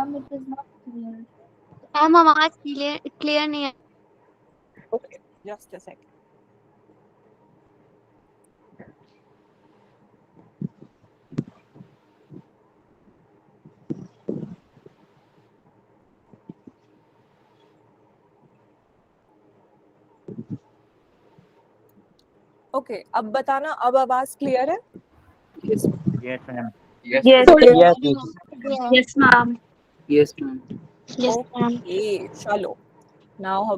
Ma'am, it is not clear. Ma'am आवाज clear नहीं है। Okay, just a second. Okay, अब बताना, अब आवाज क्लियर है? Yes, ma'am. Yes. Yes, Yes, ma'am. yes, Yes, ma'am. ma'am. Yes, ma'am. Okay, चलो नाउ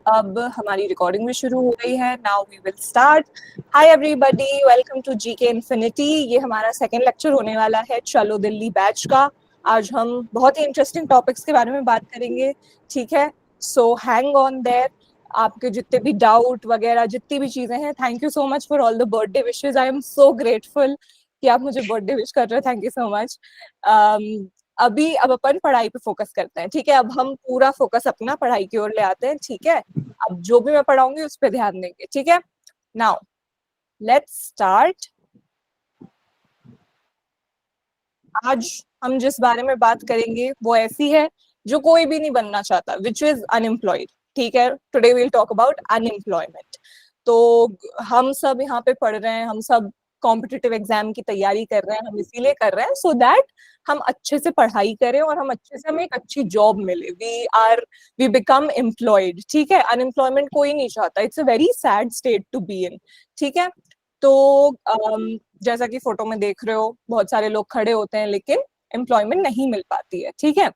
अब हमारी रिकॉर्डिंग भी शुरू हो गई है। Now we will start. Hi everybody, welcome to GK infinity. ये हमारा सेकंड लेक्चर होने वाला है चलो दिल्ली बैच का। आज हम बहुत ही इंटरेस्टिंग टॉपिक्स के बारे में बात करेंगे, ठीक है? सो हैंग ऑन देयर। आपके जितने भी डाउट वगैरह जितनी भी चीजें हैं, thank you so much for all the birthday wishes. I am so grateful कि आप मुझे बर्थडे विश कर रहे हो। Thank you so much. अब अपन पढ़ाई पे फोकस करते हैं, ठीक है? अब हम पूरा फोकस अपना पढ़ाई की ओर ले आते हैं, ठीक है? अब जो भी मैं पढ़ाऊंगी उस पर ध्यान देंगे, ठीक है? Now let's start. आज हम जिस बारे में बात करेंगे वो ऐसी है जो कोई भी नहीं बनना चाहता, विच इज अनएम्प्लॉयड, ठीक है? Today we will talk about unemployment. तो हम सब यहाँ पे पढ़ रहे हैं, हम सब कॉम्पिटिटिव एग्जाम की तैयारी कर रहे हैं, हम इसीलिए कर रहे हैं सो दैट हम अच्छे से पढ़ाई करें और हम अच्छे से हमें एक अच्छी जॉब मिले। वी बिकम एम्प्लॉयड, ठीक है? अनएम्प्लॉयमेंट कोई नहीं चाहता, it's a very sad state to be in, ठीक है? तो जैसा कि फोटो में देख रहे हो, बहुत सारे लोग खड़े होते हैं लेकिन एम्प्लॉयमेंट नहीं मिल पाती है, ठीक है?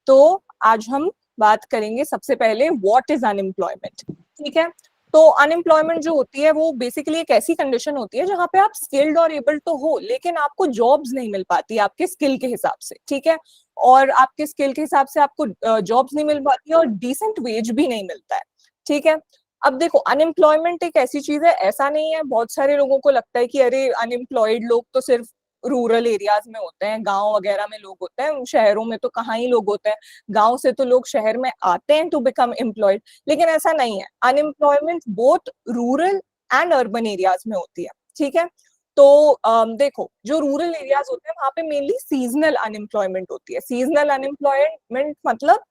तो आज हम बात करेंगे सबसे पहले व्हाट इज अनएम्प्लॉयमेंट, ठीक है? तो अनएम्प्लॉयमेंट जो होती है वो बेसिकली एक ऐसी कंडीशन होती है जहां पे आप स्किल्ड और एबल तो हो लेकिन आपको जॉब्स नहीं मिल पाती आपके स्किल के हिसाब से, ठीक है? और आपके स्किल के हिसाब से आपको जॉब्स नहीं मिल पाती और डिसेंट वेज भी नहीं मिलता है, ठीक है? अब देखो, अनएम्प्लॉयमेंट एक ऐसी चीज है, ऐसा नहीं है। बहुत सारे लोगों को लगता है कि अरे अनएम्प्लॉयड लोग तो सिर्फ रूरल एरियाज में होते हैं, गांव वगैरह में लोग होते हैं, शहरों में तो कहाँ ही लोग होते हैं। गांव से तो लोग शहर में आते हैं टू बिकम एम्प्लॉयड, लेकिन ऐसा नहीं है। Unemployment both rural and urban areas में होती है, ठीक है? तो देखो, जो रूरल एरियाज होते हैं वहां पे मेनली सीजनल अनएम्प्लॉयमेंट होती है। सीजनल अनएम्प्लॉयमेंट मतलब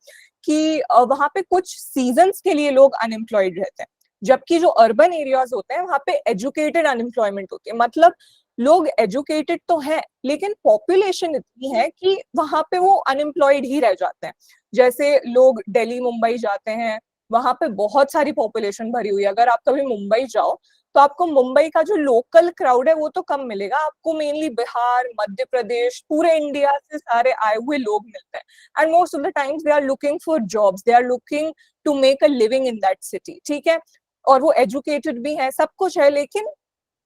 कि वहां पे कुछ सीजन्स के लिए लोग अनएम्प्लॉयड रहते हैं, जबकि जो अर्बन एरियाज होते हैं वहां पे एजुकेटेड अनएम्प्लॉयमेंट होती है। मतलब लोग एजुकेटेड तो है लेकिन पॉपुलेशन इतनी है कि वहां पे वो अनएम्प्लॉयड ही रह जाते हैं। जैसे लोग दिल्ली मुंबई जाते हैं, वहां पे बहुत सारी पॉपुलेशन भरी हुई है। अगर आप कभी मुंबई जाओ तो आपको मुंबई का जो लोकल क्राउड है वो तो कम मिलेगा, आपको मेनली बिहार, मध्य प्रदेश, पूरे इंडिया से सारे आए हुए लोग मिलते हैं। And most of the times they are looking for jobs, they are looking to make a living in that city, ठीक है? और वो एजुकेटेड भी है, सब कुछ है, लेकिन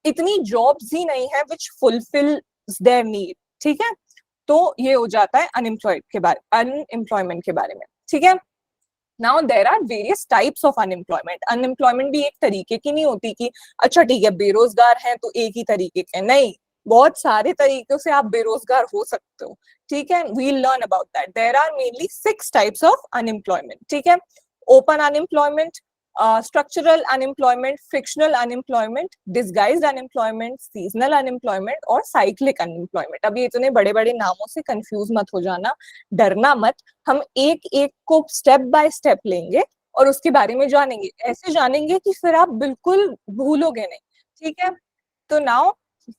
इतनी जॉब्स ही नहीं है विच फुलफिल्स देयर नीड, ठीक है? तो ये हो जाता है अनएम्प्लॉयमेंट के बारे में, ठीक है? Now there are various types of unemployment. Unemployment भी एक तरीके की नहीं होती कि अच्छा ठीक है बेरोजगार हैं तो एक ही तरीके के, नहीं, बहुत सारे तरीकों से आप बेरोजगार हो सकते हो, ठीक है? We learn about that. There are mainly 6 types of unemployment, ठीक है? Open unemployment, structural unemployment, frictional unemployment, disguised unemployment, seasonal unemployment और साइक्लिक अनएम्प्लॉयमेंट। अब ये इतने बड़े बड़े नामों से कंफ्यूज मत हो जाना, डरना मत। हम एक एक को स्टेप बाय स्टेप लेंगे और उसके बारे में जानेंगे, ऐसे जानेंगे कि फिर आप बिल्कुल भूलोगे नहीं, ठीक है? तो now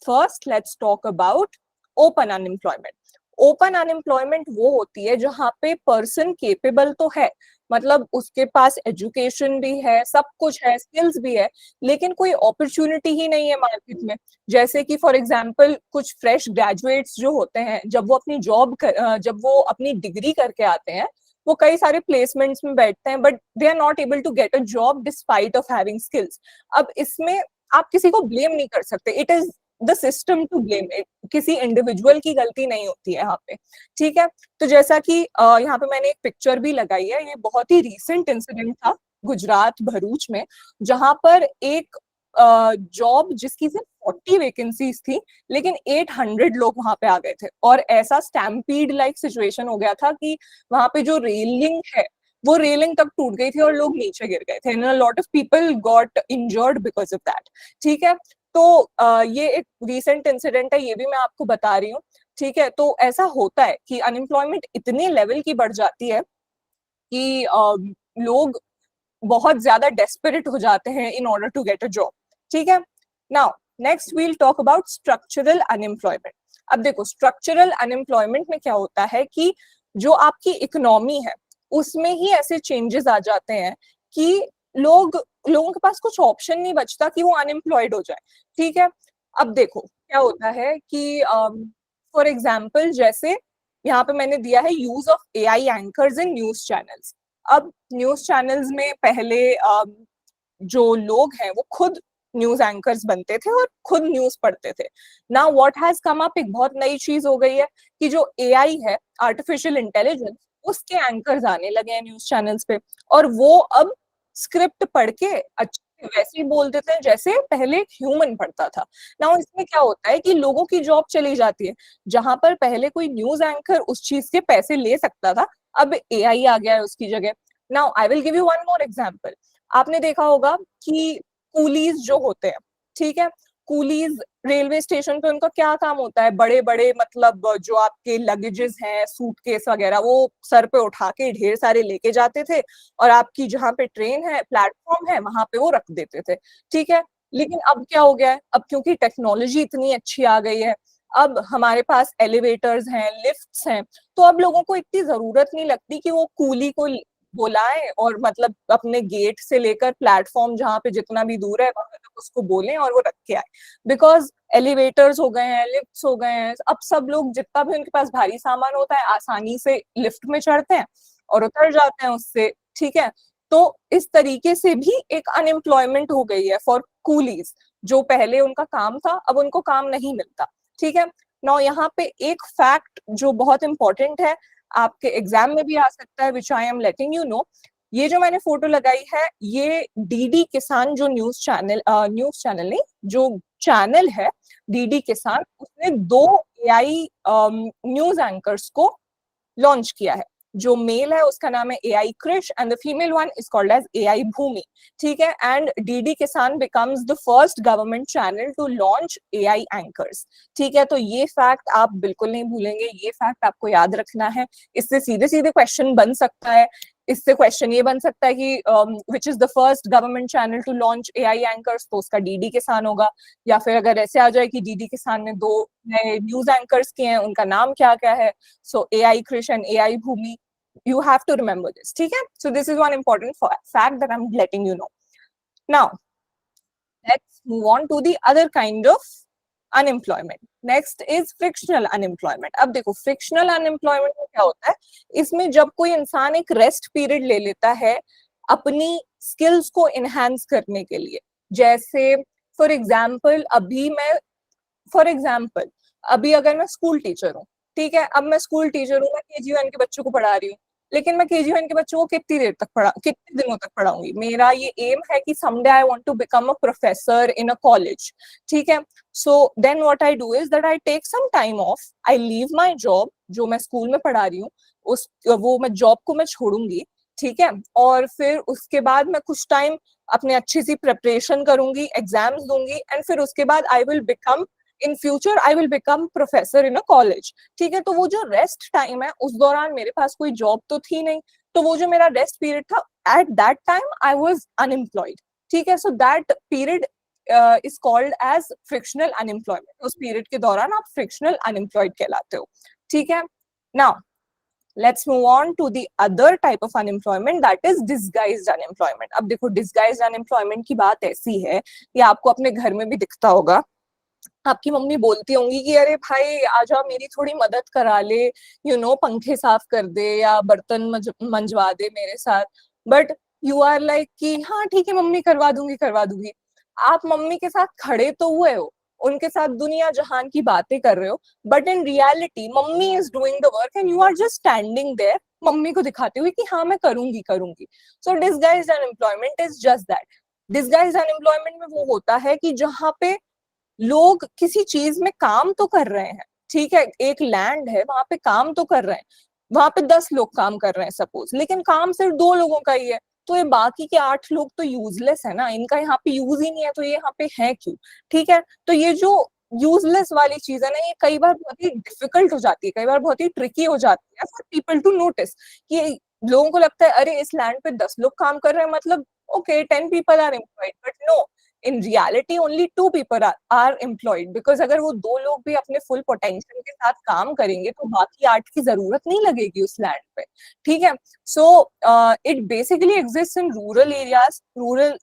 first let's talk about open unemployment. Open unemployment वो होती है जहां पे पर्सन केपेबल तो है, मतलब उसके पास एजुकेशन भी है, सब कुछ है, स्किल्स भी है, लेकिन कोई अपॉर्चुनिटी ही नहीं है मार्केट में। जैसे कि फॉर एग्जांपल कुछ फ्रेश ग्रेजुएट्स जो होते हैं, जब वो अपनी डिग्री करके आते हैं, वो कई सारे प्लेसमेंट्स में बैठते हैं but they are not able to get a job despite of having skills. अब इसमें आप किसी को ब्लेम नहीं कर सकते, it is the system to blame, किसी इंडिविजुअल की गलती नहीं होती है यहाँ पे, ठीक है? तो जैसा कि यहाँ पे मैंने एक पिक्चर भी लगाई है, ये बहुत ही रीसेंट इंसिडेंट था गुजरात भरूच में, जहां पर एक जॉब जिसकी सिर्फ 40 वैकेंसीज थी लेकिन 800 लोग वहां पे आ गए थे, और ऐसा स्टैम्पीड लाइक सिचुएशन हो गया था कि वहां पे जो रेलिंग है वो रेलिंग तक टूट गई थी और लोग नीचे गिर गए थे, and a lot of people got injured because of that, ठीक है? तो ये एक रीसेंट इंसिडेंट है, ये भी मैं आपको बता रही हूँ। ठीक है, तो ऐसा होता है कि अनएम्प्लॉयमेंट इतने लेवल की बढ़ जाती है कि लोग बहुत ज्यादा डेस्परेट हो जाते हैं in order to get a job. ठीक है, now next we'll talk about structural unemployment. अब देखो स्ट्रक्चरल अनएम्प्लॉयमेंट में क्या होता है कि जो आपकी इकोनॉमी है उसमें ही ऐसे चेंजेस आ जाते हैं कि लोगों के पास कुछ ऑप्शन नहीं बचता कि वो अनएम्प्लॉयड हो जाए। ठीक है, अब देखो क्या होता है कि फॉर एग्जाम्पल जैसे यहाँ पे मैंने दिया है use of AI anchors in news channels. अब न्यूज चैनल्स में पहले जो लोग हैं वो खुद न्यूज एंकर्स बनते थे और खुद न्यूज पढ़ते थे। Now what has come up, एक बहुत नई चीज हो गई है कि जो एआई है, आर्टिफिशियल इंटेलिजेंस, उसके एंकर्स आने लगे हैं न्यूज चैनल्स पे, और वो अब स्क्रिप्ट पढ़ के अच्छे वैसे ही बोल देते हैं जैसे पहले ह्यूमन पढ़ता था। नाउ इसमें क्या होता है कि लोगों की जॉब चली जाती है। जहां पर पहले कोई न्यूज एंकर उस चीज के पैसे ले सकता था, अब एआई आ गया है उसकी जगह। Now I will give you one more example. आपने देखा होगा कि कूलीज जो होते हैं, ठीक है, कूलीज रेलवे स्टेशन पे उनका क्या काम होता है, बड़े बड़े मतलब जो आपके लगेजेस हैं, सूटकेस वगैरह, वो सर पे उठा के ढेर सारे लेके जाते थे और आपकी जहाँ पे ट्रेन है, प्लेटफॉर्म है, वहां पे वो रख देते थे। ठीक है, लेकिन अब क्या हो गया है, अब क्योंकि टेक्नोलॉजी इतनी अच्छी आ गई है, अब हमारे पास एलिवेटर्स हैं, लिफ्ट्स हैं, तो अब लोगों को इतनी जरूरत नहीं लगती कि वो कूली को बुलाएं और मतलब अपने गेट से लेकर प्लेटफॉर्म जहाँ पे जितना भी दूर है वहां तक उसको बोलें और वो रख के आए। बिकॉज एलिवेटर्स हो गए हैं, लिफ्ट्स हो गए हैं, अब सब लोग जितना भी उनके पास भारी सामान होता है आसानी से लिफ्ट में चढ़ते हैं और उतर जाते हैं उससे। ठीक है, तो इस तरीके से भी एक अनएम्प्लॉयमेंट हो गई है फॉर कूलीज। जो पहले उनका काम था अब उनको काम नहीं मिलता। ठीक है, नौ यहाँ पे एक फैक्ट जो बहुत इंपॉर्टेंट है, आपके एग्जाम में भी आ सकता है, which I am letting you know. ये जो मैंने फोटो लगाई है, ये डीडी किसान जो न्यूज चैनल नहीं, जो चैनल है डीडी किसान, उसने 2 एआई न्यूज एंकर्स को लॉन्च किया है। जो मेल है उसका नाम है AI Krish and the female one is called as AI Bhoomi. ठीक है, and DD Kisan becomes the first government channel to launch AI anchors. ठीक है, तो ये फैक्ट आप बिल्कुल नहीं भूलेंगे, ये फैक्ट आपको याद रखना है। इससे सीधे सीधे क्वेश्चन बन सकता है। इससे क्वेश्चन ये बन सकता है कि which is the first government channel to launch AI anchors, तो उसका डीडी किसान होगा। या फिर अगर ऐसे आ जाए कि डीडी किसान ने 2 नए न्यूज एंकर्स किए हैं, उनका नाम क्या क्या है, so AI Krish and AI Bhumi, you have to remember this. ठीक है, so this is one important fact that I'm letting you know. Now let's move on to the other kind of unemployment. Next is frictional unemployment. अब देखो frictional unemployment में क्या होता है, इसमें जब कोई इंसान एक रेस्ट पीरियड ले लेता है अपनी स्किल्स को एनहांस करने के लिए। जैसे फॉर एग्जाम्पल अभी अगर मैं स्कूल टीचर हूँ, ठीक है, अब मैं स्कूल टीचर हूँ, मैं केजी 1 के बच्चों को पढ़ा रही हूँ, लेकिन मैं केजी 1 के बच्चों को कितने दिनों तक पढ़ाऊंगी। मेरा ये एम है कि someday I want to become a professor in a college. ठीक है, so then what I do is that I take some time off, I leave my job, जो मैं स्कूल में पढ़ा रही हूँ वो मैं जॉब को मैं छोड़ूंगी। ठीक है, और फिर उसके बाद मैं कुछ टाइम अपने अच्छी सी प्रिपरेशन करूंगी, एग्जाम्स दूंगी, एंड फिर उसके बाद I will become in future I will become professor in a college. ठीक है, तो वो जो रेस्ट टाइम है उस दौरान मेरे पास कोई जॉब तो थी नहीं, तो वो जो मेरा रेस्ट पीरियड था, at that time I was unemployed. ठीक है, so that period is called as frictional unemployment. उस पीरियड के दौरान आप फ्रिक्शनल अनएम्प्लॉयड कहलाते हो। ठीक है, now let's move on to the other type of unemployment, that is disguised unemployment. अब देखो disguised unemployment की बात ऐसी है, ये आपको अपने घर में भी दिखता होगा। आपकी मम्मी बोलती होंगी कि अरे भाई आजा मेरी थोड़ी मदद करा ले, पंखे साफ कर दे या बर्तन मंजवा दे मेरे साथ, बट यू आर लाइक कि हाँ ठीक है मम्मी करवा दूंगी। आप मम्मी के साथ खड़े तो हुए हो, उनके साथ दुनिया जहान की बातें कर रहे हो, but in reality mummy is doing the work and you are just standing there, mummy को दिखाते हुए कि हाँ मैं करूंगी। So disguised unemployment is just that. Disguised unemployment में वो होता है कि जहाँ पे लोग किसी चीज में काम तो कर रहे हैं, ठीक है, एक लैंड है वहां पे काम तो कर रहे हैं, वहां पे 10 लोग काम कर रहे हैं सपोज, लेकिन काम सिर्फ 2 लोगों का ही है, तो ये बाकी के 8 लोग तो यूजलेस है ना, इनका यहाँ पे यूज ही नहीं है, तो ये यहाँ पे है क्यों। ठीक है, तो ये जो यूजलेस वाली चीज है ना, ये कई बार बहुत ही डिफिकल्ट हो जाती है, कई बार बहुत ही ट्रिकी हो जाती है फॉर पीपल टू नोटिस कि लोगों को लगता है अरे इस लैंड पे 10 लोग काम कर रहे हैं, मतलब okay 10 people are employed, but no, in reality only 2 people are employed, because अगर वो 2 लोग भी अपने फुल पोटेंशियल के साथ काम करेंगे तो बाकी 8 की जरूरत नहीं लगेगी उस लैंड पे, ठीक है। So it basically exist in rural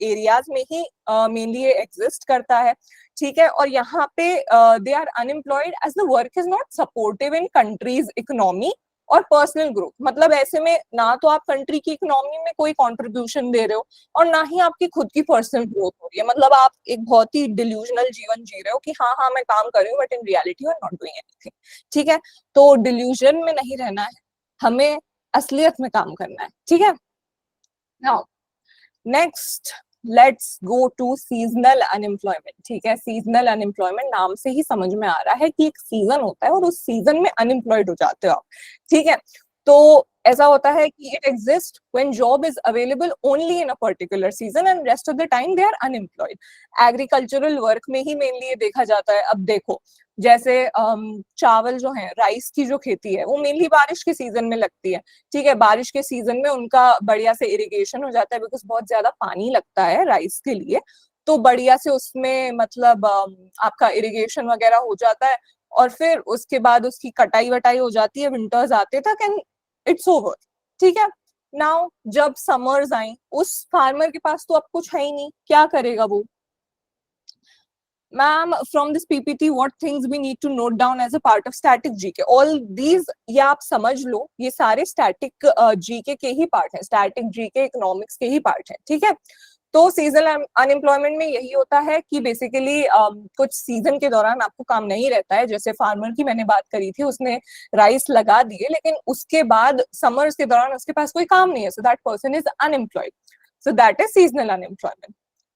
areas में ही मेनली ये एग्जिस्ट करता है, ठीक है। और यहाँ पे they are unemployed as the work is not supportive in countries economy और पर्सनल ग्रोथ, मतलब ऐसे में ना तो आप कंट्री की इकोनॉमी में कोई कंट्रीब्यूशन दे रहे हो और ना ही आपकी खुद की पर्सनल ग्रोथ हो रही है, मतलब आप एक बहुत ही डिल्यूजनल जीवन जी रहे हो कि हाँ हाँ मैं काम कर रही हूँ, but in reality you are not doing anything, ठीक है। तो डिल्यूजन में नहीं रहना है, हमें असलियत में काम करना है, ठीक है। Now next let's go to seasonal unemployment, ठीक है। सीजनल अनएम्प्लॉयमेंट नाम से ही समझ में आ रहा है कि एक सीजन होता है और उस सीजन में अनएम्प्लॉयड हो जाते हो आप, ठीक है। तो ऐसा होता है कि it exist when job is available only in a particular season and rest of the time they are unemployed. Agricultural work में ही मेनली ये देखा जाता है। अब देखो जैसे चावल जो है, राइस की जो खेती है वो मेनली बारिश के सीजन में लगती है, ठीक है। बारिश के सीजन में उनका बढ़िया से इरिगेशन हो जाता है, बिकॉज बहुत ज्यादा पानी लगता है राइस के लिए, तो बढ़िया से उसमें मतलब आपका इरिगेशन वगैरह हो जाता है और फिर उसके बाद उसकी कटाई वटाई हो जाती है विंटर्स आते तक एंड इट्स ओवर, ठीक है। नाउ जब समर्स आई उस फार्मर के पास तो अब कुछ है ही नहीं, क्या करेगा वो। Ma'am from this PPT what things we need to note down as a part of static GK, all these, ये आप समझ लो ये सारे स्टैटिक जीके के ही पार्ट है, स्टैटिक जीके इकोनॉमिक्स के ही पार्ट है, ठीक है। तो सीजनल अनएम्प्लॉयमेंट में यही होता है कि बेसिकली कुछ सीजन के दौरान आपको काम नहीं रहता है, जैसे फार्मर की मैंने बात करी थी, उसने राइस लगा दिए लेकिन उसके बाद समर्स के दौरान उसके पास कोई काम नहीं है, so that person is unemployed, so that is seasonal unemployment.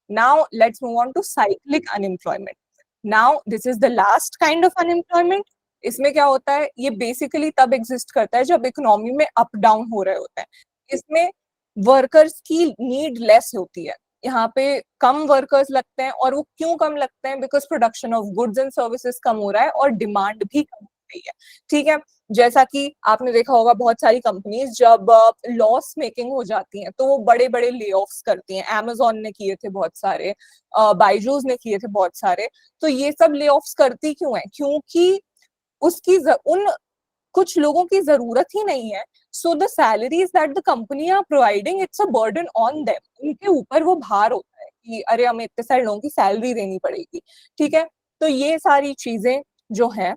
Now let's move on to cyclic unemployment. Now this is the last kind of unemployment. इसमें क्या होता है, ये बेसिकली तब एग्जिस्ट करता है जब इकोनॉमी में अप डाउन हो रहे होते हैं। इसमें वर्कर्स की नीड लेस होती है, यहाँ पे कम वर्कर्स लगते हैं, और वो क्यों कम लगते हैं, because production of goods and services कम हो रहा है और डिमांड भी कम हो रही है, ठीक है। जैसा कि आपने देखा होगा बहुत सारी कंपनीज जब लॉस मेकिंग हो जाती हैं तो वो बड़े बड़े ले ऑफ्स करती हैं, Amazon ने किए थे बहुत सारे, बाइजूस ने किए थे बहुत सारे। तो ये सब ले ऑफ्स करती क्यों है, क्योंकि उसकी उन कुछ लोगों की जरूरत ही नहीं है, so the salaries that the company are providing it's a burden on them, उनके ऊपर वो भार होता है कि अरे हमें इतने सारे लोगों की सैलरी देनी पड़ेगी, ठीक है। तो ये सारी चीजें जो है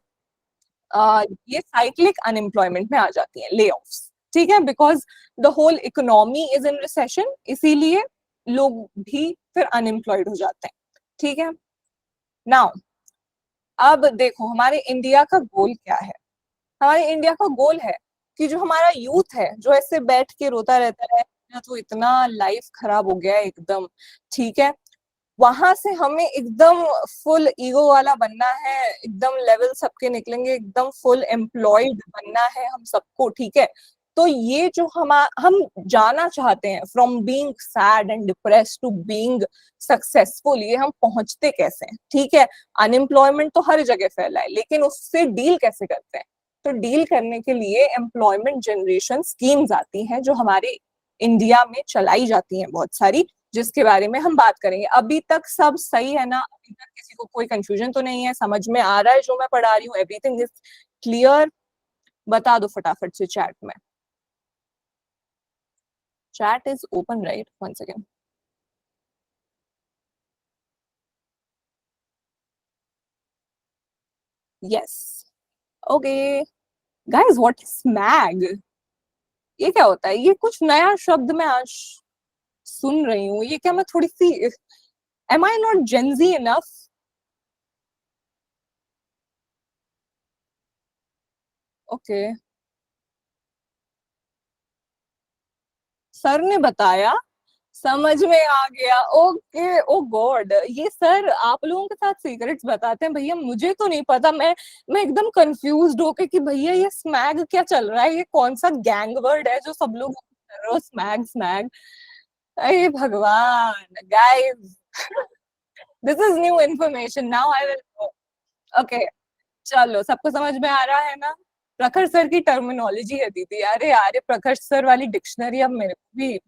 ये साइक्लिक अनएम्प्लॉयमेंट में आ जाती हैं, ले ऑफ्स, ठीक है, because the whole economy is in recession, इसीलिए लोग भी फिर अनएम्प्लॉयड हो जाते हैं, ठीक है। नाउ अब देखो हमारे इंडिया का गोल क्या है। हमारे इंडिया का गोल है कि जो हमारा यूथ है जो ऐसे बैठ के रोता रहता है ना, तो इतना लाइफ खराब हो गया है एकदम, ठीक है, वहां से हमें एकदम फुल ईगो वाला बनना है, एकदम लेवल सबके निकलेंगे, एकदम फुल एम्प्लॉयड बनना है हम सबको, ठीक है। तो ये जो हम जाना चाहते हैं from being sad and depressed to being successful, ये हम पहुंचते कैसे हैं, ठीक है। अनएम्प्लॉयमेंट तो हर जगह फैला है, लेकिन उससे डील कैसे करते हैं, तो डील करने के लिए एम्प्लॉयमेंट जनरेशन स्कीम्स आती हैं जो हमारे इंडिया में चलाई जाती हैं बहुत सारी, जिसके बारे में हम बात करेंगे। अभी तक सब सही है ना, अभी तक किसी को कोई कंफ्यूजन तो नहीं है, समझ में आ रहा है जो मैं पढ़ा रही हूँ, एवरीथिंग इज क्लियर। बता दो फटाफट से चैट में, chat is open right, once again. Yes, okay guys, what is smag, ये क्या होता है, ये कुछ नया शब्द मैं आज सुन रही हूँ, ये क्या मैं थोड़ी सी, am I not Gen Z enough? Okay sir ने बताया, समझ में आ गया, ओके। ओ गॉड, ये सर आप लोगों के साथ सीक्रेट्स बताते हैं भैया, मुझे तो नहीं पता। मैं एकदम कंफ्यूज्ड होके कि भैया ये स्मैग क्या चल रहा है, ये कौन सा गैंग वर्ड है जो सब लोग कर रहे हो, स्मैग स्मैग, अरे भगवान guys, this is new information, now I will know. Okay चलो, सबको समझ में आ रहा है ना? प्रखर सर की टर्मिनोलॉजी है दीदी। अरे यार, ये प्रखर सर वाली डिक्शनरी अब मेरे को भी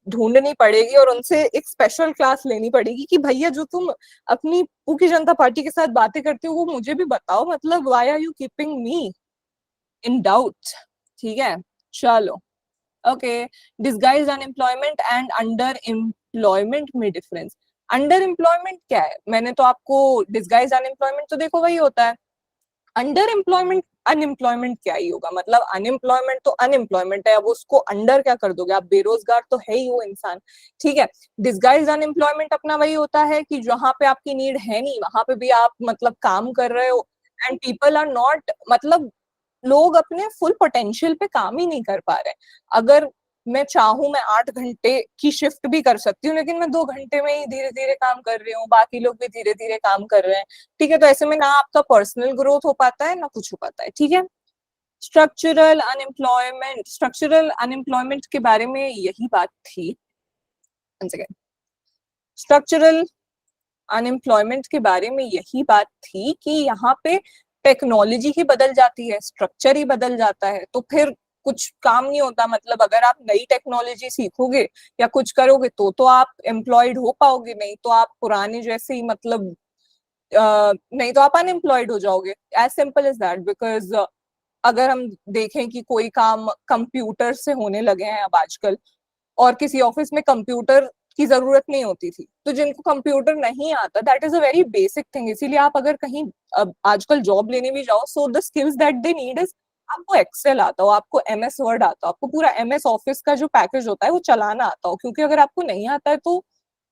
ढूंढनी पड़ेगी और उनसे एक स्पेशल क्लास लेनी पड़ेगी कि भैया जो तुम अपनी पू की जनता पार्टी के साथ बातें करते हो वो मुझे भी बताओ, मतलब why are you keeping me in doubt. ठीक है चलो। Okay, disguised unemployment and under employment में डिफरेंस। अंडर एम्प्लॉयमेंट क्या है? मैंने तो आपको डिसगाइज्ड अनएम्प्लॉयमेंट तो देखो वही होता है। अंडर एम्प्लॉयमेंट अनएम्प्लॉयमेंट क्या ही होगा, मतलब अनएम्प्लॉयमेंट तो अनएम्प्लॉयमेंट है, अब उसको अंडर क्या कर दोगे आप? बेरोजगार तो है ही वो इंसान। ठीक है, डिसगाइज्ड अनएम्प्लॉयमेंट अपना वही होता है कि जहां पे आपकी नीड है नहीं वहां पे भी आप मतलब काम कर रहे हो एंड पीपल आर नॉट, मतलब लोग अपने फुल पोटेंशियल पे काम ही नहीं कर पा रहे। अगर मैं चाहूं मैं 8 घंटे की शिफ्ट भी कर सकती हूँ, लेकिन मैं 2 घंटे में ही धीरे धीरे काम कर रही हूँ, बाकी लोग भी धीरे धीरे काम कर रहे हैं। ठीक है, तो ऐसे में ना आपका पर्सनल ग्रोथ हो पाता है ना कुछ हो पाता है। ठीक है, स्ट्रक्चरल अनएम्प्लॉयमेंट। स्ट्रक्चरल अनएम्प्लॉयमेंट के बारे में यही बात थी। स्ट्रक्चरल अनएम्प्लॉयमेंट के बारे में यही बात थी कि यहाँ पे टेक्नोलॉजी ही बदल जाती है, स्ट्रक्चर ही बदल जाता है, तो फिर कुछ काम नहीं होता। मतलब अगर आप नई टेक्नोलॉजी सीखोगे या कुछ करोगे तो आप एम्प्लॉयड हो पाओगे, नहीं तो आप पुराने जैसे ही मतलब नहीं तो आप अनएम्प्लॉयड हो जाओगे। As simple as that. Because अगर हम देखें कि कोई काम कंप्यूटर से होने लगे हैं अब आजकल, और किसी ऑफिस में कंप्यूटर की जरूरत नहीं होती थी, तो जिनको कंप्यूटर नहीं आता, that is a very basic thing. इसीलिए आप अगर कहीं आजकल जॉब लेने भी जाओ, so the skills that they need is आपको एक्सेल आता हो, आपको एमएस वर्ड आता हो, आपको पूरा एमएस ऑफिस का जो पैकेज होता है वो चलाना आता हो, क्योंकि अगर आपको नहीं आता है तो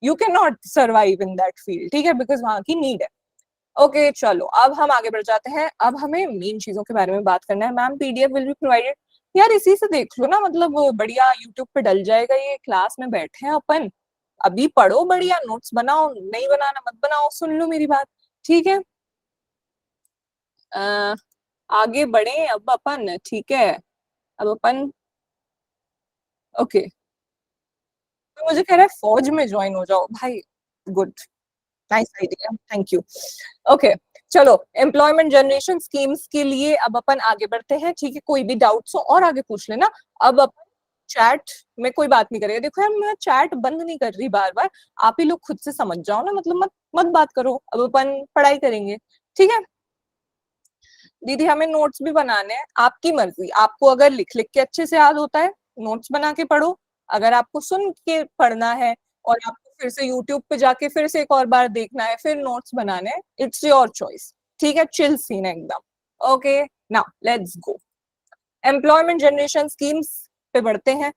you can not survive in that field. ठीक है, बिकॉज वहां की नीड है। ओके चलो, अब हम आगे बढ़ जाते हैं। अब हमें मेन चीजों के बारे में बात करना है। Ma'am PDF will be provided. यार इसी से देख लो ना, मतलब बढ़िया यूट्यूब पे डल जाएगा। ये क्लास में बैठे हैं अपन, अभी पढ़ो बढ़िया, नोट्स बनाओ, नहीं बनाना मत बनाओ, सुन लो मेरी बात। ठीक है, आगे बढ़े अब अपन। ठीक है, अब अपन ओके, तो मुझे कह रहा है फौज में ज्वाइन हो जाओ भाई। Good, nice idea, thank you. Okay चलो, एम्प्लॉयमेंट जनरेशन स्कीम्स के लिए अब अपन आगे बढ़ते हैं। ठीक है, कोई भी डाउट्स हो और आगे पूछ लेना। अब अपन चैट में कोई बात नहीं करेगा। देखो यार, मैं चैट बंद नहीं कर रही बार बार, आप ही लोग खुद से समझ जाओ ना, मतलब मत मत बात करो। अब अपन पढ़ाई करेंगे। ठीक है दीदी, हमें नोट्स भी बनाने हैं, आपकी मर्जी। आपको अगर लिख लिख के अच्छे से याद होता है, नोट्स बना के पढ़ो। अगर आपको सुन के पढ़ना है और आपको फिर से यूट्यूब पे जाके फिर से एक और बार देखना है, फिर नोट्स बनाने हैं, इट्स योर चॉइस। ठीक है, चिल सीन है एकदम। Okay now let's go. Employment generation schemes पे बढ़ते हैं।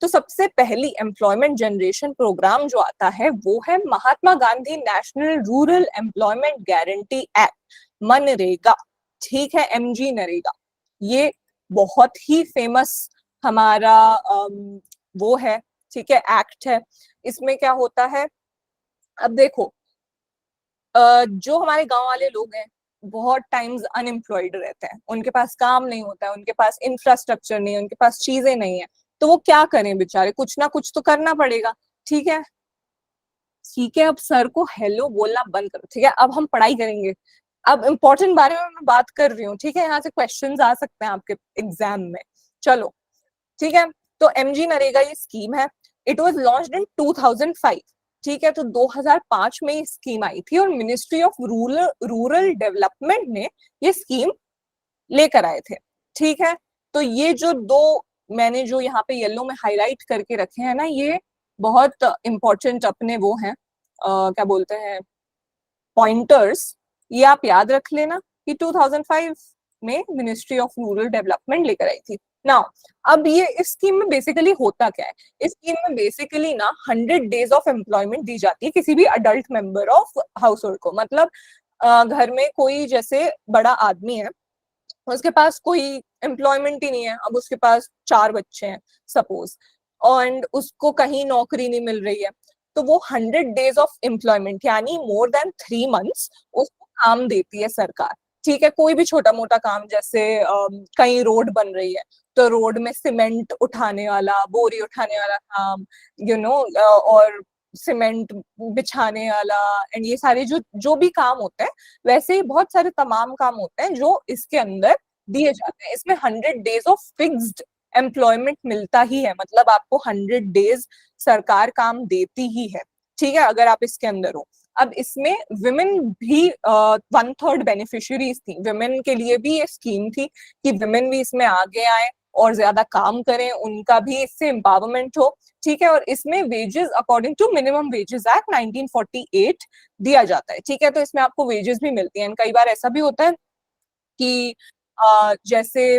तो सबसे पहली एम्प्लॉयमेंट जनरेशन प्रोग्राम जो आता है वो है Mahatma Gandhi national rural employment guarantee act, मनरेगा। ठीक है, एमजी नरेगा। ये बहुत ही फेमस हमारा वो है। ठीक है, एक्ट है। इसमें क्या होता है, अब देखो जो हमारे गांव वाले लोग हैं बहुत टाइम्स अनएम्प्लॉयड रहते हैं, उनके पास काम नहीं होता है, उनके पास इंफ्रास्ट्रक्चर नहीं है, उनके पास चीजें नहीं है, तो वो क्या करें बेचारे, कुछ ना कुछ तो करना पड़ेगा। ठीक है, ठीक है, अब सर को हेलो बोलना बंद करो। ठीक है, अब हम पढ़ाई करेंगे। अब इम्पोर्टेंट बारे में मैं बात कर रही हूँ। ठीक है, यहाँ से क्वेश्चंस आ सकते हैं आपके एग्जाम में। चलो ठीक है, तो एमजी नरेगा ये स्कीम है। इट वाज लॉन्च्ड इन 2005। ठीक है, तो 2005 में ये स्कीम आई थी और मिनिस्ट्री ऑफ रूरल डेवलपमेंट ने ये स्कीम लेकर आए थे। ठीक है, तो ये जो दो मैंने जो यहाँ पे येलो में हाईलाइट करके रखे हैं ना, ये बहुत इंपॉर्टेंट अपने वो हैं, क्या बोलते हैं, पॉइंटर्स। ये आप याद रख लेना कि 2005 में मिनिस्ट्री ऑफ रूरल डेवलपमेंट लेकर आई थी। नाउ अब ये इस स्कीम में बेसिकली होता क्या है? इस स्कीम में बेसिकली ना 100 डेज ऑफ एम्प्लॉयमेंट दी जाती है किसी भी adult member of house hold को। मतलब घर में कोई जैसे बड़ा आदमी है, उसके पास कोई एम्प्लॉयमेंट ही नहीं है, अब उसके पास 4 बच्चे हैं सपोज, और उसको कहीं नौकरी नहीं मिल रही है, तो वो 100 डेज ऑफ एम्प्लॉयमेंट यानी मोर देन 3 मंथ्स उसको काम देती है सरकार। ठीक है, कोई भी छोटा मोटा काम, जैसे कहीं रोड बन रही है तो रोड में सीमेंट उठाने वाला, बोरी उठाने वाला काम, और सीमेंट बिछाने वाला एंड ये सारे जो जो भी काम होते हैं, वैसे ही बहुत सारे तमाम काम होते हैं जो इसके अंदर दिए जाते हैं। इसमें 100 days ऑफ फिक्स्ड एम्प्लॉयमेंट मिलता ही है, मतलब आपको 100 days सरकार काम देती ही है, ठीक है, अगर आप इसके अंदर हो। अब इसमें विमेन भी 1/3 बेनिफिशियरीज थी, विमेन के लिए भी ये स्कीम थी कि विमेन भी इसमें आगे आए और ज्यादा काम करें, उनका भी इससे एम्पावरमेंट हो, ठीक है। और इसमें wages according to minimum wages act 1948 दिया जाता है, ठीक है। तो इसमें आपको वेजेस भी मिलती हैं। कई बार ऐसा भी होता है कि जैसे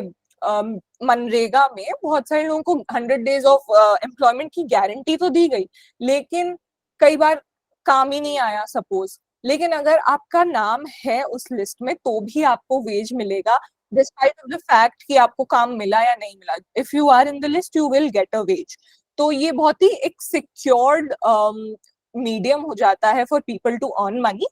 मनरेगा में बहुत सारे लोगों को 100 days ऑफ एम्प्लॉयमेंट की गारंटी तो दी गई, लेकिन कई बार काम ही नहीं आया सपोज, लेकिन अगर आपका नाम है उस लिस्ट में तो भी आपको वेज मिलेगा डिस्पाइट ऑफ द फैक्ट कि आपको काम मिला या नहीं मिला। If you are in the list you will get a wage. तो ये बहुत ही एक सिक्योर्ड मीडियम हो जाता है for people to earn money.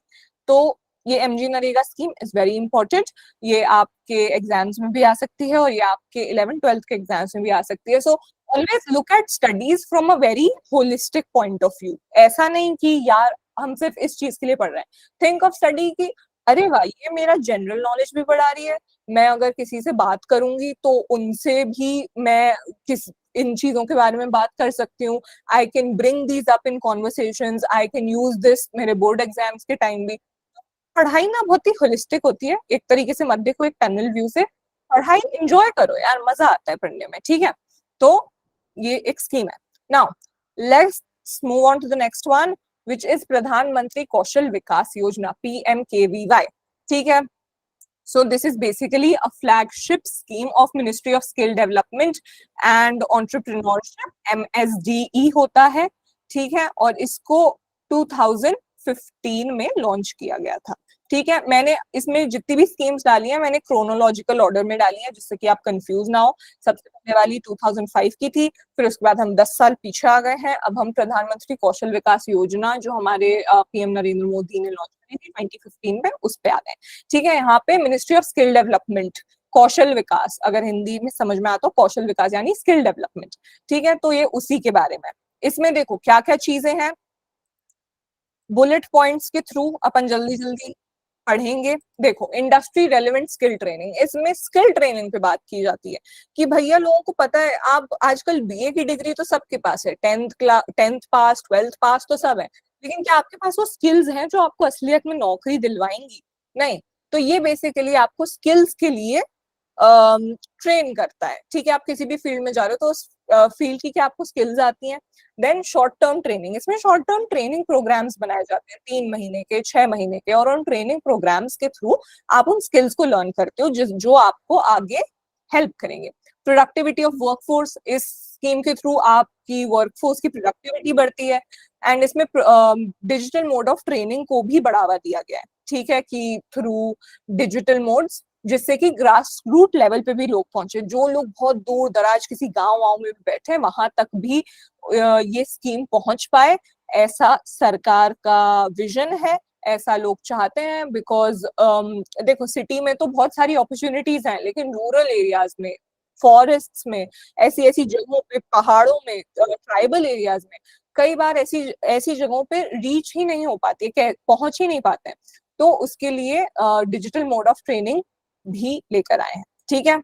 तो ये MG NREGA scheme is very important. ये आपके एग्जाम्स में भी आ सकती है और ये आपके 11th-12th के एग्जाम्स में भी आ सकती है। So always look at studies from a very holistic point of view. ऐसा नहीं कि यार हम सिर्फ इस चीज के लिए पढ़ रहे हैं। थिंक ऑफ स्टडी की अरे वाह ये मेरा जनरल नॉलेज भी बढ़ा रही है, मैं अगर किसी से बात करूंगी तो उनसे भी मैं इन चीजों के बारे में बात कर सकती हूँ। I can bring these up in conversations, I can use this मेरे बोर्ड एग्जाम्स के टाइम भी। पढ़ाई ना बहुत ही होलिस्टिक होती है, एक तरीके से मत देखो एक पैनल व्यू से, पढ़ाई एंजॉय करो यार, मजा आता है पढ़ने में, ठीक है। तो ये एक स्कीम है। Now let's move on to the next one which is Pradhanmantri Kaushal विकास योजना, PMKVY, ठीक है। So this is basically a flagship scheme of Ministry of Skill Development and Entrepreneurship, MSDE होता है, ठीक है। और इसको 2015 में लॉन्च किया गया था, ठीक है। मैंने इसमें जितनी भी स्कीम्स डाली है मैंने क्रोनोलॉजिकल ऑर्डर में डाली है जिससे कि आप कंफ्यूज ना हो। सबसे पहले वाली 2005 की थी, फिर उसके बाद हम 10 साल पीछे आ गए हैं। अब हम प्रधानमंत्री कौशल विकास योजना जो हमारे PM नरेंद्र मोदी ने लॉन्च करी थी 2015 में, उस पे आ गए, ठीक है। यहाँ पे मिनिस्ट्री ऑफ स्किल डेवलपमेंट, कौशल विकास, अगर हिंदी में समझ में आता हो कौशल विकास यानी स्किल डेवलपमेंट, ठीक है। तो ये उसी के बारे में। इसमें देखो क्या क्या चीजें हैं, बुलेट पॉइंट्स के थ्रू अपन जल्दी जल्दी पढ़ेंगे। देखो इंडस्ट्री रेलेवेंट स्किल ट्रेनिंग, इसमें स्किल ट्रेनिंग पे बात की जाती है कि भैया लोगों को पता है आप आजकल BA की डिग्री तो सबके पास है, 10th पास 12th पास तो सब है, लेकिन क्या आपके पास वो स्किल्स हैं जो आपको असलियत में नौकरी दिलवाएंगी? नहीं। तो ये बेसिकली आपको स्किल्स के लिए ट्रेन करता है, ठीक है। आप किसी भी फील्ड में जा रहे हो तो उस फील्ड की क्या आपको स्किल्स आती हैं। देन शॉर्ट टर्म ट्रेनिंग, इसमें शॉर्ट टर्म ट्रेनिंग प्रोग्राम्स बनाए जाते हैं 3 महीने के 6 महीने के, और उन ट्रेनिंग प्रोग्राम्स के थ्रू आप उन स्किल्स को लर्न करते हो जो आपको आगे हेल्प करेंगे। प्रोडक्टिविटी ऑफ वर्कफोर्स, इस स्कीम के थ्रू आपकी वर्कफोर्स की प्रोडक्टिविटी बढ़ती है। एंड इसमें डिजिटल मोड ऑफ ट्रेनिंग को भी बढ़ावा दिया गया है, ठीक है, कि थ्रू डिजिटल मोड्स जिससे कि ग्रास रूट लेवल पे भी लोग पहुंचे, जो लोग बहुत दूर दराज किसी गांव में बैठे वहां तक भी ये स्कीम पहुंच पाए, ऐसा सरकार का विजन है, ऐसा लोग चाहते हैं। बिकॉज देखो सिटी में तो बहुत सारी अपॉर्चुनिटीज हैं, लेकिन रूरल एरियाज में, फॉरेस्ट में, ऐसी ऐसी जगहों पे, पहाड़ों में, ट्राइबल एरियाज में कई बार ऐसी ऐसी जगहों पे रीच ही नहीं हो पाती है, पहुंच ही नहीं पाते हैं। तो उसके लिए डिजिटल मोड ऑफ ट्रेनिंग भी लेकर आए हैं, ठीक है।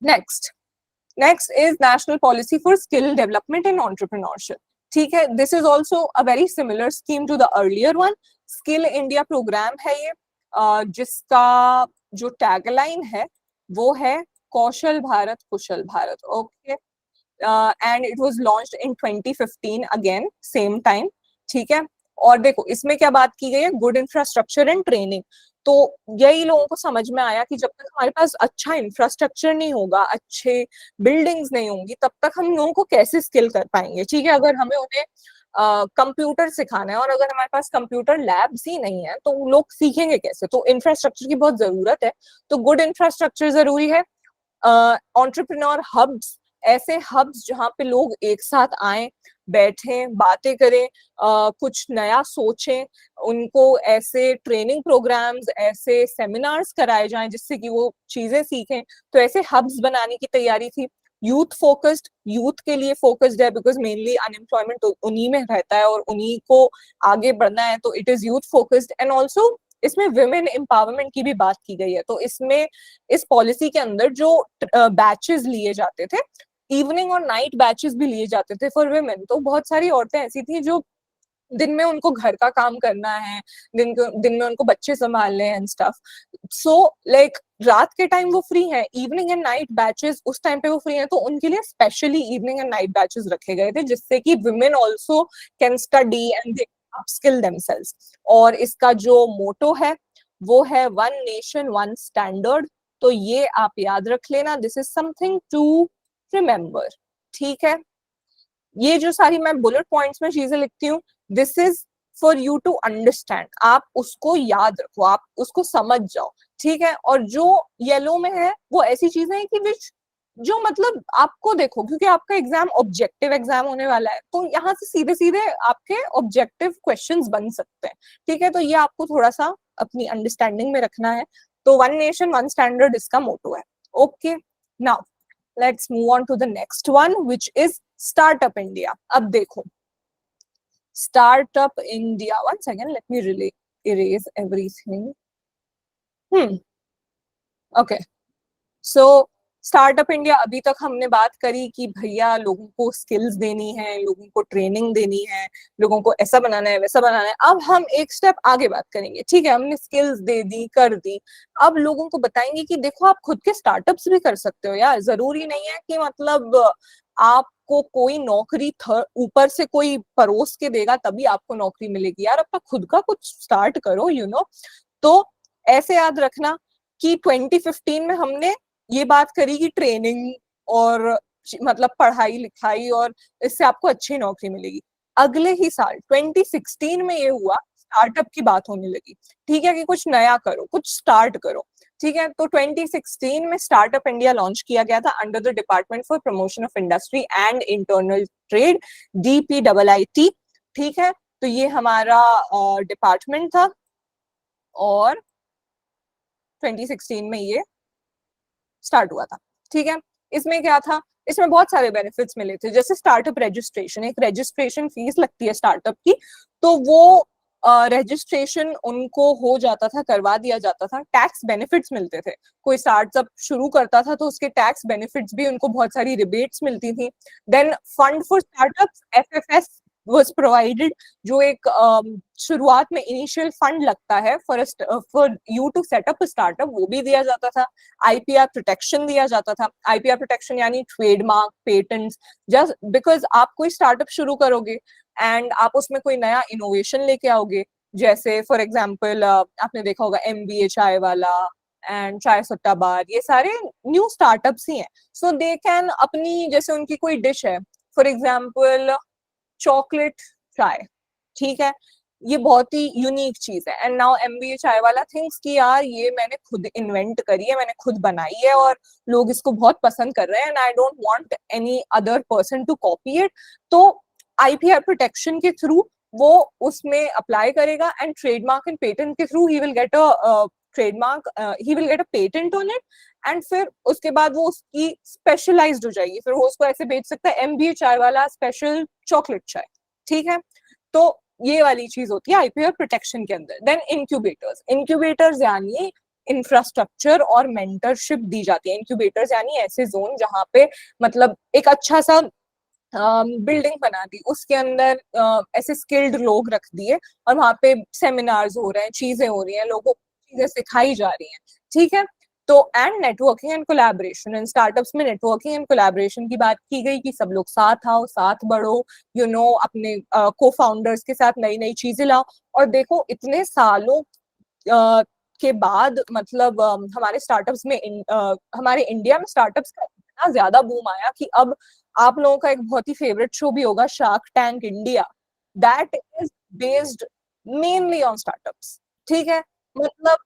Next is national policy for skill development and entrepreneurship, ठीक है। This is also a very similar scheme to the earlier one. Skill India programme है ये, जिसका जो टैगलाइन है वो है कौशल भारत कुशल Bharat, okay. And it was launched in 2015 again same time, ठीक है। और देखो इसमें क्या बात की गई है, गुड इंफ्रास्ट्रक्चर एंड ट्रेनिंग। तो यही लोगों को समझ में आया कि जब तक हमारे पास अच्छा इंफ्रास्ट्रक्चर नहीं होगा, अच्छे बिल्डिंग्स नहीं होंगी, तब तक हम लोगों को कैसे स्किल कर पाएंगे, ठीक है। अगर हमें उन्हें कंप्यूटर सिखाना है और अगर हमारे पास कंप्यूटर लैब्स ही नहीं है तो लोग सीखेंगे कैसे? तो इंफ्रास्ट्रक्चर की बहुत जरूरत है। तो गुड इंफ्रास्ट्रक्चर जरूरी है। एंटरप्रेन्योर हब्स, ऐसे हब्स जहाँ पे लोग एक साथ आए, बैठें, बातें करें, कुछ नया सोचें, उनको ऐसे ट्रेनिंग प्रोग्राम्स, ऐसे सेमिनार्स कराए जाएं जिससे कि वो चीजें सीखें। तो ऐसे हब्स बनाने की तैयारी थी। यूथ फोकस्ड, यूथ के लिए फोकस्ड है बिकॉज मेनली अनएम्प्लॉयमेंट उन्हीं में रहता है और उन्हीं को आगे बढ़ना है, तो it is youth focused. And also इसमें विमेन एम्पावरमेंट की भी बात की गई है। तो इसमें इस पॉलिसी के अंदर जो बैचेस लिए जाते थे, इवनिंग और नाइट बैचेस भी लिए जाते थे फॉर विमेन। तो बहुत सारी औरतें ऐसी थी जो दिन में उनको घर का काम करना है, दिन में उनको बच्चे संभालने हैं एंड स्टफ। सो लाइक रात के टाइम वो फ्री है, इवनिंग एंड नाइट बैचेस उस टाइम पे वो फ्री है, तो उनके लिए specially evening and night batches रखे गए थे जिससे कि women also can study and they upskill themselves. और इसका जो मोटो है वो है वन नेशन वन स्टैंडर्ड। तो ये आप याद रख लेना, this is something to remember. ठीक है, ये जो सारी मैं बुलेट पॉइंट्स में चीजें लिखती हूँ, this is for you to understand. आप उसको याद रखो, आप उसको समझ जाओ। ठीक है, और जो येलो में है वो ऐसी चीजें हैं कि विच जो मतलब आपको देखो, क्योंकि आपका एग्जाम ऑब्जेक्टिव एग्जाम होने वाला है, तो यहाँ से सीधे सीधे आपके ऑब्जेक्टिव क्वेश्चंस बन सकते हैं। ठीक है, तो ये आपको थोड़ा सा अपनी अंडरस्टैंडिंग में रखना है। तो वन नेशन वन स्टैंडर्ड इसका मोटो है। Okay, now let's move on to the next one, which is Startup India. अब देखो Startup India, one second, let me really erase everything. Okay, so startup India, अभी तक हमने बात करी कि भैया लोगों को स्किल्स देनी है, लोगों को ट्रेनिंग देनी है, लोगों को ऐसा बनाना है वैसा बनाना है। अब हम एक स्टेप आगे बात करेंगे। ठीक है, हमने स्किल्स दे दी, कर दी, अब लोगों को बताएंगे कि देखो आप खुद के स्टार्टअप्स भी कर सकते हो यार। जरूरी नहीं है कि मतलब आपको कोई नौकरी ऊपर से कोई परोस के देगा तभी आपको नौकरी मिलेगी यार। अपना खुद का कुछ स्टार्ट करो, यू नो। तो ऐसे याद रखना कि 2015 में हमने ये बात करी कि ट्रेनिंग और मतलब पढ़ाई लिखाई और इससे आपको अच्छी नौकरी मिलेगी। अगले ही साल 2016 में ये हुआ, स्टार्टअप की बात होने लगी। ठीक है, कि कुछ नया करो, कुछ स्टार्ट करो। ठीक है, तो 2016 में स्टार्टअप इंडिया लॉन्च किया गया था under the department for promotion of industry and internal trade, DPIIT। ठीक है, तो ये हमारा डिपार्टमेंट था और 2016 में ये स्टार्ट हुआ था। ठीक है, इसमें क्या था, इसमें बहुत सारे बेनिफिट्स मिले थे, जैसे स्टार्टअप रजिस्ट्रेशन, एक रजिस्ट्रेशन फीस लगती है स्टार्टअप की, तो वो रजिस्ट्रेशन उनको हो जाता था, करवा दिया जाता था। टैक्स बेनिफिट्स मिलते थे, कोई स्टार्टअप शुरू करता था तो उसके टैक्स बेनिफिट्स भी उनको बहुत सारी रिबेट्स मिलती थी। Then fund for startups, FFS was provided, जो एक शुरुआत में इनिशियल फंड लगता है for you to set up startup, वो भी दिया जाता था। IPR प्रोटेक्शन दिया जाता था। IPR प्रोटेक्शन यानी ट्रेडमार्क, पेटेंट्स, जस्ट बिकॉज आप कोई स्टार्टअप शुरू करोगे एंड आप उसमें कोई नया इनोवेशन लेके आओगे, जैसे फॉर एग्जाम्पल आपने देखा होगा MBA चाय वाला एंड चाय सुट्टा बार, ये सारे न्यू स्टार्टअप्स ही हैं। सो दे कैन अपनी, जैसे उनकी कोई डिश है फॉर एग्जाम्पल चॉकलेट चाय, ठीक है, ये बहुत ही यूनिक चीज है। एंड नाउ MBA चाय वाला थिंक्स कि यार ये मैंने खुद इन्वेंट करी है, मैंने खुद बनाई है और लोग इसको बहुत पसंद कर रहे हैं and I don't want any other person to copy it. तो IPR प्रोटेक्शन के थ्रू वो उसमें अप्लाई करेगा एंड ट्रेडमार्क एंड पेटेंट के through he will get a trademark, he will get a patent on it and फिर उसके बाद वो उसकी स्पेशलाइज्ड हो जाएगी, फिर वो उसको ऐसे बेच सकता है MBA चाय वाला स्पेशल चॉकलेट चाय। ठीक है, तो ये वाली चीज होती है IPR प्रोटेक्शन के अंदर। देन इंक्यूबेटर्स, इंक्यूबेटर्स यानी इंफ्रास्ट्रक्चर और मेंटरशिप दी जाती है। इंक्यूबेटर्स यानी ऐसे जोन जहाँ पे मतलब एक अच्छा सा बिल्डिंग बना दी, उसके अंदर ऐसे स्किल्ड लोग रख दिए और वहां पे सेमिनार्स हो रहे हैं, चीजें हो रही हैं, लोगों को चीजें सिखाई जा रही हैं। ठीक है, तो and networking and collaboration, in startups में नेटवर्किंग एंड कोलैबोरेशन की बात की गई कि सब लोग साथ आओ, साथ बढ़ो, यू नो, अपने को फाउंडर्स के साथ नई नई चीजें लाओ। और देखो इतने सालों के बाद मतलब हमारे स्टार्टअप्स में हमारे इंडिया में स्टार्टअप्स का इतना ज्यादा बूम आया कि अब आप लोगों का एक बहुत ही फेवरेट शो भी होगा, shark tank India, that is based mainly on startups. ठीक है, मतलब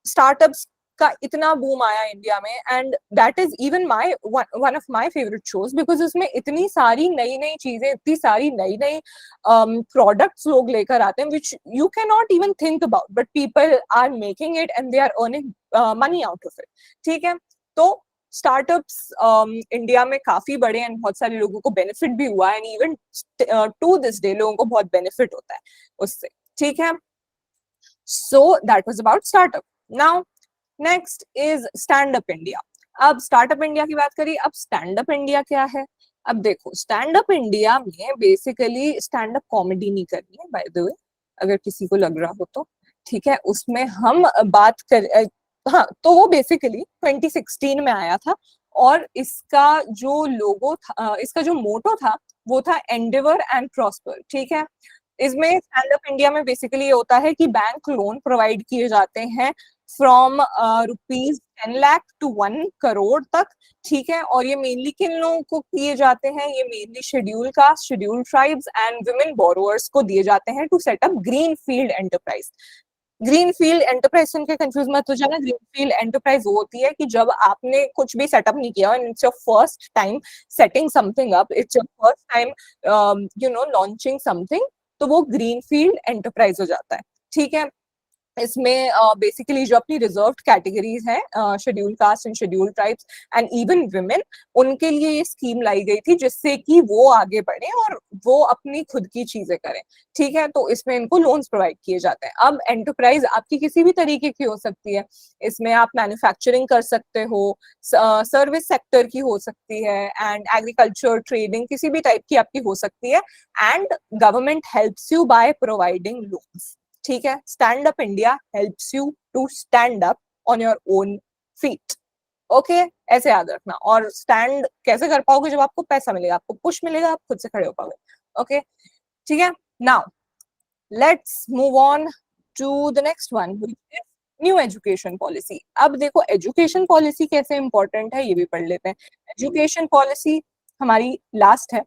स्टार्टअप्स का इतना बूम आया इंडिया में and that is even my one of my favourite shows because उसमें इतनी सारी नई नई चीजें, इतनी सारी नई नई प्रोडक्ट्स लोग लेकर आते हैं which you can not even think about, but people are making it and they are earning money out of it. ठीक है, तो स्टार्टअप्स इंडिया में काफी बड़े हैं, बहुत सारे लोगों को बेनिफिट भी हुआ है, and even to this day लोगों को बहुत बेनिफिट होता है उससे, ठीक है। So that was about startup. Now next is stand up India. अब स्टार्टअप इंडिया की बात करिए, अब स्टैंड अप इंडिया क्या है? अब देखो, स्टैंड अप इंडिया में बेसिकली स्टैंड अप कॉमेडी नहीं करनी है, बाय द वे, अगर किसी को लग रहा हो तो, ठीक है। उसमें हम बात कर हाँ, तो वो बेसिकली 2016 में आया था, और इसका जो लोगो था, इसका जो मोटो था, वो था एंडेवर एंड प्रॉस्पर, ठीक है। इसमें स्टैंड अप इंडिया में बेसिकली ये होता है कि बैंक लोन प्रोवाइड किए जाते हैं फ्रॉम ₹10 लाख to 1 करोड़ तक, ठीक है। और ये मेनली किन लोगों को किए जाते हैं? ये mainly schedule caste, schedule tribes and women borrowers को दिए जाते हैं to set up green field enterprise. Green field enterprise सुन के कंफ्यूज मत हो जाना। ग्रीन फील्ड एंटरप्राइज वो होती है कि जब आपने कुछ भी सेटअप नहीं किया, it's your first time setting something up, it's your first time launching something, तो वो ग्रीन फील्ड एंटरप्राइज हो जाता है, ठीक है। इसमें बेसिकली जो अपनी रिजर्व्ड कैटेगरीज हैं, schedule caste and schedule tribes and even women, उनके लिए ये स्कीम लाई गई थी जिससे कि वो आगे बढ़े और वो अपनी खुद की चीजें करें, ठीक है। तो इसमें इनको लोन्स प्रोवाइड किए जाते हैं। अब एंटरप्राइज आपकी किसी भी तरीके की हो सकती है, इसमें आप मैन्युफैक्चरिंग कर सकते हो, सर्विस सेक्टर की हो सकती है, एंड एग्रीकल्चर, ट्रेडिंग, किसी भी टाइप की आपकी हो सकती है, and government helps you by providing loans, ठीक है। Stand up India helps you to stand up on your own feet, okay, ऐसे याद रखना। और स्टैंड कैसे कर पाओगे? जब आपको पैसा मिलेगा, आपको पुश मिलेगा, आप खुद से खड़े हो पाओगे, ओके, ठीक है। Now let's move on to the next one, which is new education policy. अब देखो, एजुकेशन पॉलिसी कैसे इंपॉर्टेंट है ये भी पढ़ लेते हैं। एजुकेशन पॉलिसी हमारी लास्ट है।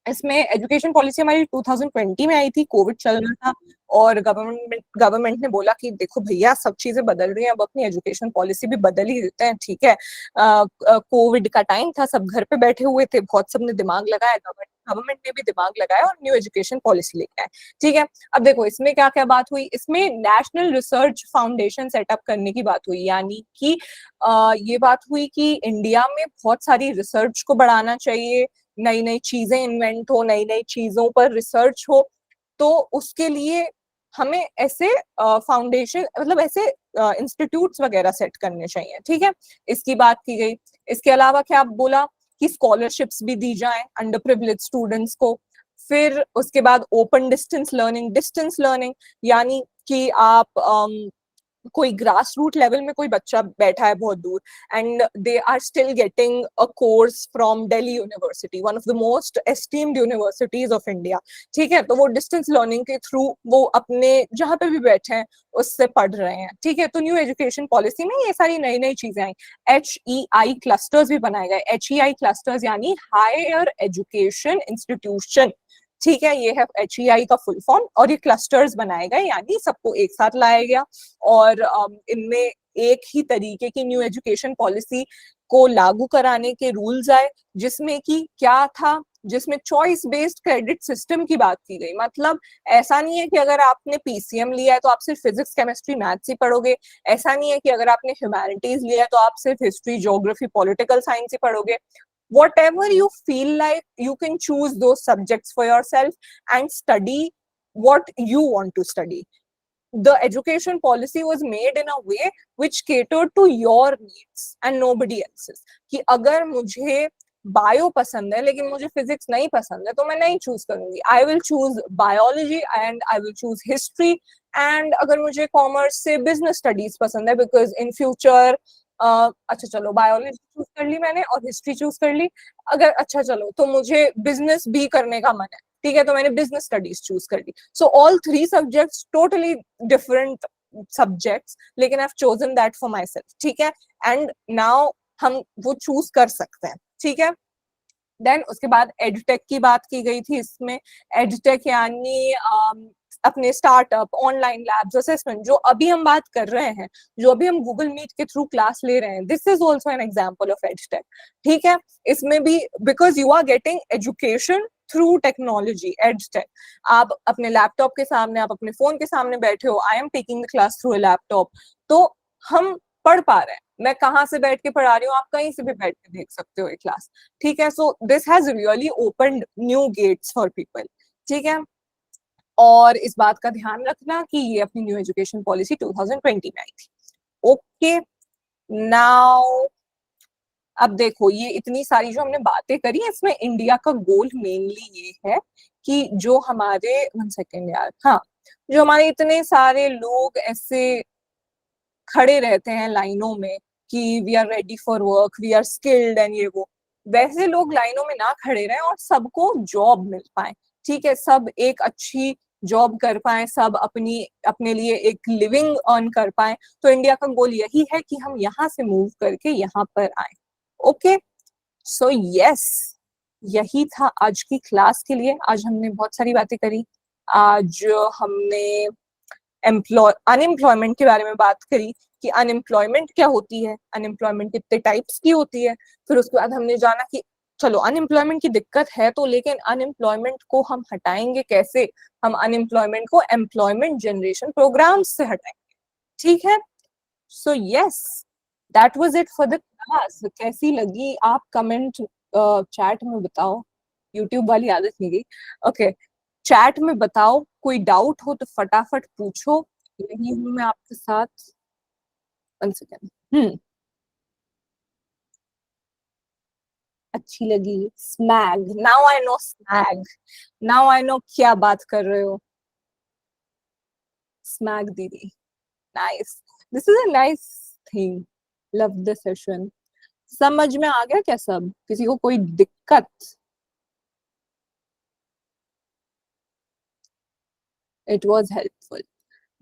इसमें एजुकेशन पॉलिसी हमारी 2020 में आई थी, कोविड चल रहा था, और गवर्नमेंट ने बोला कि देखो भैया, सब चीजें बदल रही हैं, अब अपनी एजुकेशन पॉलिसी भी बदल ही देते हैं, ठीक है। कोविड का टाइम था, सब घर पे बैठे हुए थे, बहुत सबने दिमाग लगाया, गवर्नमेंट ने भी दिमाग लगाया और न्यू एजुकेशन पॉलिसी लेके आए, ठीक है। अब देखो, इसमें क्या क्या बात हुई? इसमें नेशनल रिसर्च फाउंडेशन सेटअप करने की बात हुई, यानी कि ये बात हुई कि इंडिया में बहुत सारी रिसर्च को बढ़ाना चाहिए, नई नई चीजें इन्वेंट हो, नई नई चीजों पर रिसर्च हो, तो उसके लिए हमें ऐसे फाउंडेशन, मतलब ऐसे इंस्टीट्यूट्स वगैरह सेट करने चाहिए, ठीक है। इसकी बात की गई। इसके अलावा क्या बोला कि स्कॉलरशिप्स भी दी जाएं अंडर प्रिविलेज स्टूडेंट्स को। फिर उसके बाद ओपन डिस्टेंस लर्निंग, यानी कि आप कोई ग्रास रूट लेवल में कोई बच्चा बैठा है बहुत दूर, and they are still getting a course from Delhi University, one of the most esteemed universities of India, ठीक है। तो वो डिस्टेंस लर्निंग के थ्रू वो अपने जहां पे भी बैठे हैं उससे पढ़ रहे हैं, ठीक है। तो न्यू एजुकेशन पॉलिसी में ये सारी नई नई चीजें आई। HEI क्लस्टर्स भी बनाए गए। HEI क्लस्टर्स यानी हायर एजुकेशन इंस्टीट्यूशन, ठीक है, ये है HEI का फुल फॉर्म, और ये क्लस्टर्स बनाए गए, यानी सबको एक साथ लाया गया, और इनमें एक ही तरीके की न्यू एजुकेशन पॉलिसी को लागू कराने के रूल्स आए, जिसमें कि क्या था, जिसमें चॉइस बेस्ड क्रेडिट सिस्टम की बात की गई। मतलब ऐसा नहीं है कि अगर आपने PCM लिया है तो आप सिर्फ फिजिक्स, केमिस्ट्री, मैथ्स ही पढ़ोगे, ऐसा नहीं है कि अगर आपने ह्यूमैनिटीज लिया है तो आप सिर्फ हिस्ट्री, ज्योग्राफी, पॉलिटिकल साइंस ही पढ़ोगे। Whatever you feel like, you can choose those subjects for yourself and study what you want to study. The education policy was made in a way which catered to your needs and nobody else's. कि अगर मुझे bio पसंद है लेकिन मुझे physics नहीं पसंद है तो मैं नहीं चूज करूंगी, I will choose biology and I will choose history. And अगर मुझे कॉमर्स से बिजनेस स्टडीज पसंद है, बिकॉज इन फ्यूचर अच्छा चलो बायोलॉजी चूज कर ली मैंने और हिस्ट्री चूज कर ली, अगर अच्छा चलो तो मुझे बिजनेस भी करने का मन है, ठीक है, तो मैंने बिजनेस स्टडीज चूज कर ली। So all 3 subjects totally different subjects, लेकिन I have chosen that for myself, ठीक है। एंड नाउ हम वो चूज कर सकते हैं, ठीक है। देन उसके बाद एडटेक की बात की गई थी। इसमें एडटेक यानी अपने स्टार्टअप, ऑनलाइन लैब्स, असेसमेंट, जो अभी हम बात कर रहे हैं, जो अभी हम गूगल मीट के थ्रू क्लास ले रहे हैं, this is also an example of edtech, ठीक है। इसमें भी because you are getting education through technology, edtech. आप अपने लैपटॉप के सामने, आप अपने फोन के सामने बैठे हो, आई am taking the class through a laptop, तो हम पढ़ पा रहे हैं। मैं कहाँ से बैठ के पढ़ा रही हूँ, आप कहीं से भी बैठ के देख सकते हो ये क्लास, ठीक है। So this has really opened new gates for people, ठीक है। और इस बात का ध्यान रखना कि ये अपनी न्यू एजुकेशन पॉलिसी 2020 में आई थी। ओके, नाउ अब देखो, ये इतनी सारी जो हमने बातें करी, इसमें इंडिया का गोल मेनली ये है कि जो हमारे, 1 सेकेंड यार, हाँ, जो हमारे इतने सारे लोग ऐसे खड़े रहते हैं लाइनों में कि we are ready for work, we are skilled and ये वो, वैसे लोग लाइनों में ना खड़े रहें और सबको जॉब मिल पाए, ठीक है। सब एक अच्छी जॉब कर पाए, सब अपनी अपने लिए एक लिविंग अर्न कर पाए। तो इंडिया का गोल यही है कि हम यहाँ से मूव करके यहाँ पर आए। ओके, सो यस, यही था आज की क्लास के लिए। आज हमने बहुत सारी बातें करी। आज हमने अनएम्प्लॉयमेंट के बारे में बात करी कि अनएम्प्लॉयमेंट क्या होती है, अनएम्प्लॉयमेंट कितने टाइप्स की होती है। फिर उसके बाद हमने जाना कि चलो अनएम्प्लॉयमेंट की दिक्कत है तो, लेकिन अनएम्प्लॉयमेंट को हम हटाएंगे कैसे। हम अनएम्प्लॉयमेंट को एम्प्लॉयमेंट जनरेशन प्रोग्राम से हटाएंगे, ठीक है। So yes, that was it for the class. कैसी लगी आप कमेंट चैट में बताओ, यूट्यूब वाली आदत नहीं गई। ओके, चैट में बताओ, कोई डाउट हो तो फटाफट पूछो, यही हूँ मैं आपके साथ। 1 सेकेंड। अच्छी लगी स्मैग, नाउ आई नो स्मैग, नाउ आई नो क्या बात कर रहे हो स्मैग दीदी। Nice, this is a nice thing, love the session. समझ में आ गया क्या सब, किसी को कोई दिक्कत? It was helpful.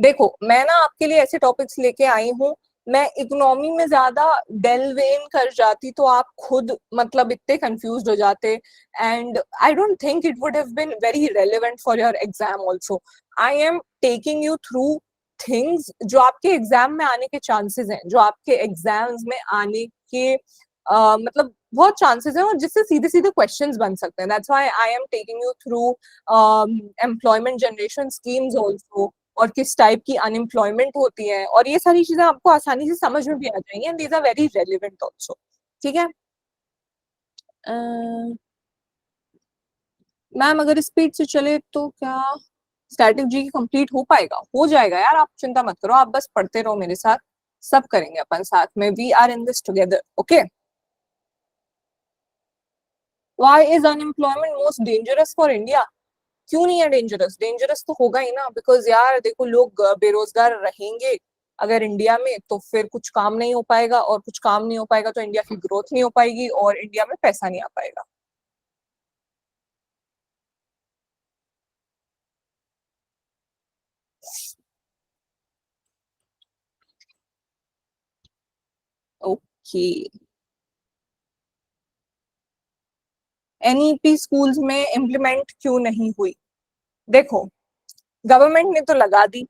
देखो, मैं ना आपके लिए ऐसे टॉपिक्स लेके आई हूँ, मैं इकोनॉमी में ज्यादा डेल्व इन कर जाती तो आप खुद मतलब इतने कंफ्यूज हो जाते, and I don't think it would have been very relevant for your exam also. I am taking you through things जो आपके एग्जाम में आने के चांसेस हैं, जो आपके एग्जाम्स में आने के मतलब बहुत चांसेस हैं, और जिससे सीधे सीधे क्वेश्चंस बन सकते हैं। That's why I am taking you through employment generation schemes also, और किस टाइप की अनएम्प्लॉयमेंट होती है, और ये सारी चीजें आपको आसानी से समझ में भी आ जाएंगी, and these are very relevant also, ठीक है। मैम अगर स्पीड से चले तो क्या स्टैटिक जी की कंप्लीट हो पाएगा? हो जाएगा यार, आप चिंता मत करो, आप बस पढ़ते रहो मेरे साथ, सब करेंगे अपन साथ में, we are in this together, okay. Why is unemployment most dangerous for India? क्यों नहीं है डेंजरस? डेंजरस तो होगा ही ना, बिकॉज यार देखो, लोग बेरोजगार रहेंगे अगर इंडिया में, तो फिर कुछ काम नहीं हो पाएगा, और कुछ काम नहीं हो पाएगा तो इंडिया की ग्रोथ नहीं हो पाएगी, और इंडिया में पैसा नहीं आ पाएगा। ओके, एनईपी स्कूल्स में इम्प्लीमेंट क्यों नहीं हुई? देखो, गवर्नमेंट ने तो लगा दी,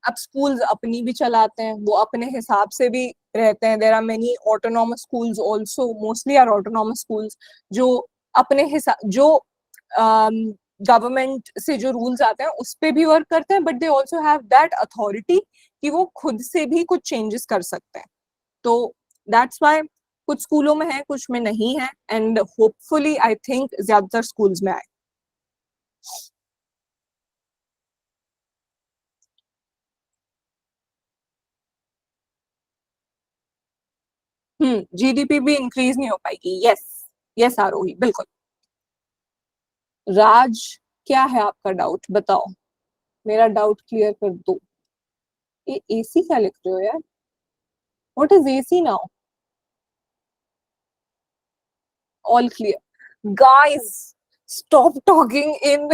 अब स्कूल्स अपनी भी चलाते हैं, वो अपने हिसाब से भी रहते हैं। There are many autonomous schools also, mostly are autonomous schools, जो अपने हिसाब, जो गवर्नमेंट से जो रूल्स आते हैं उस पे भी वर्क करते हैं, but they also have that authority कि वो खुद से भी कुछ चेंजेस कर सकते हैं। तो दैट्स वाई कुछ स्कूलों में है, कुछ में नहीं है, एंड होपफुली आई थिंक ज्यादातर स्कूल्स में आए। जीडीपी भी इंक्रीज नहीं हो पाएगी, यस, यस आरोही, बिल्कुल। राज, क्या है आपका डाउट, बताओ, मेरा डाउट क्लियर कर दो। ये एसी क्या लिख रहे हो यार? What is AC now? All clear guys, stop talking in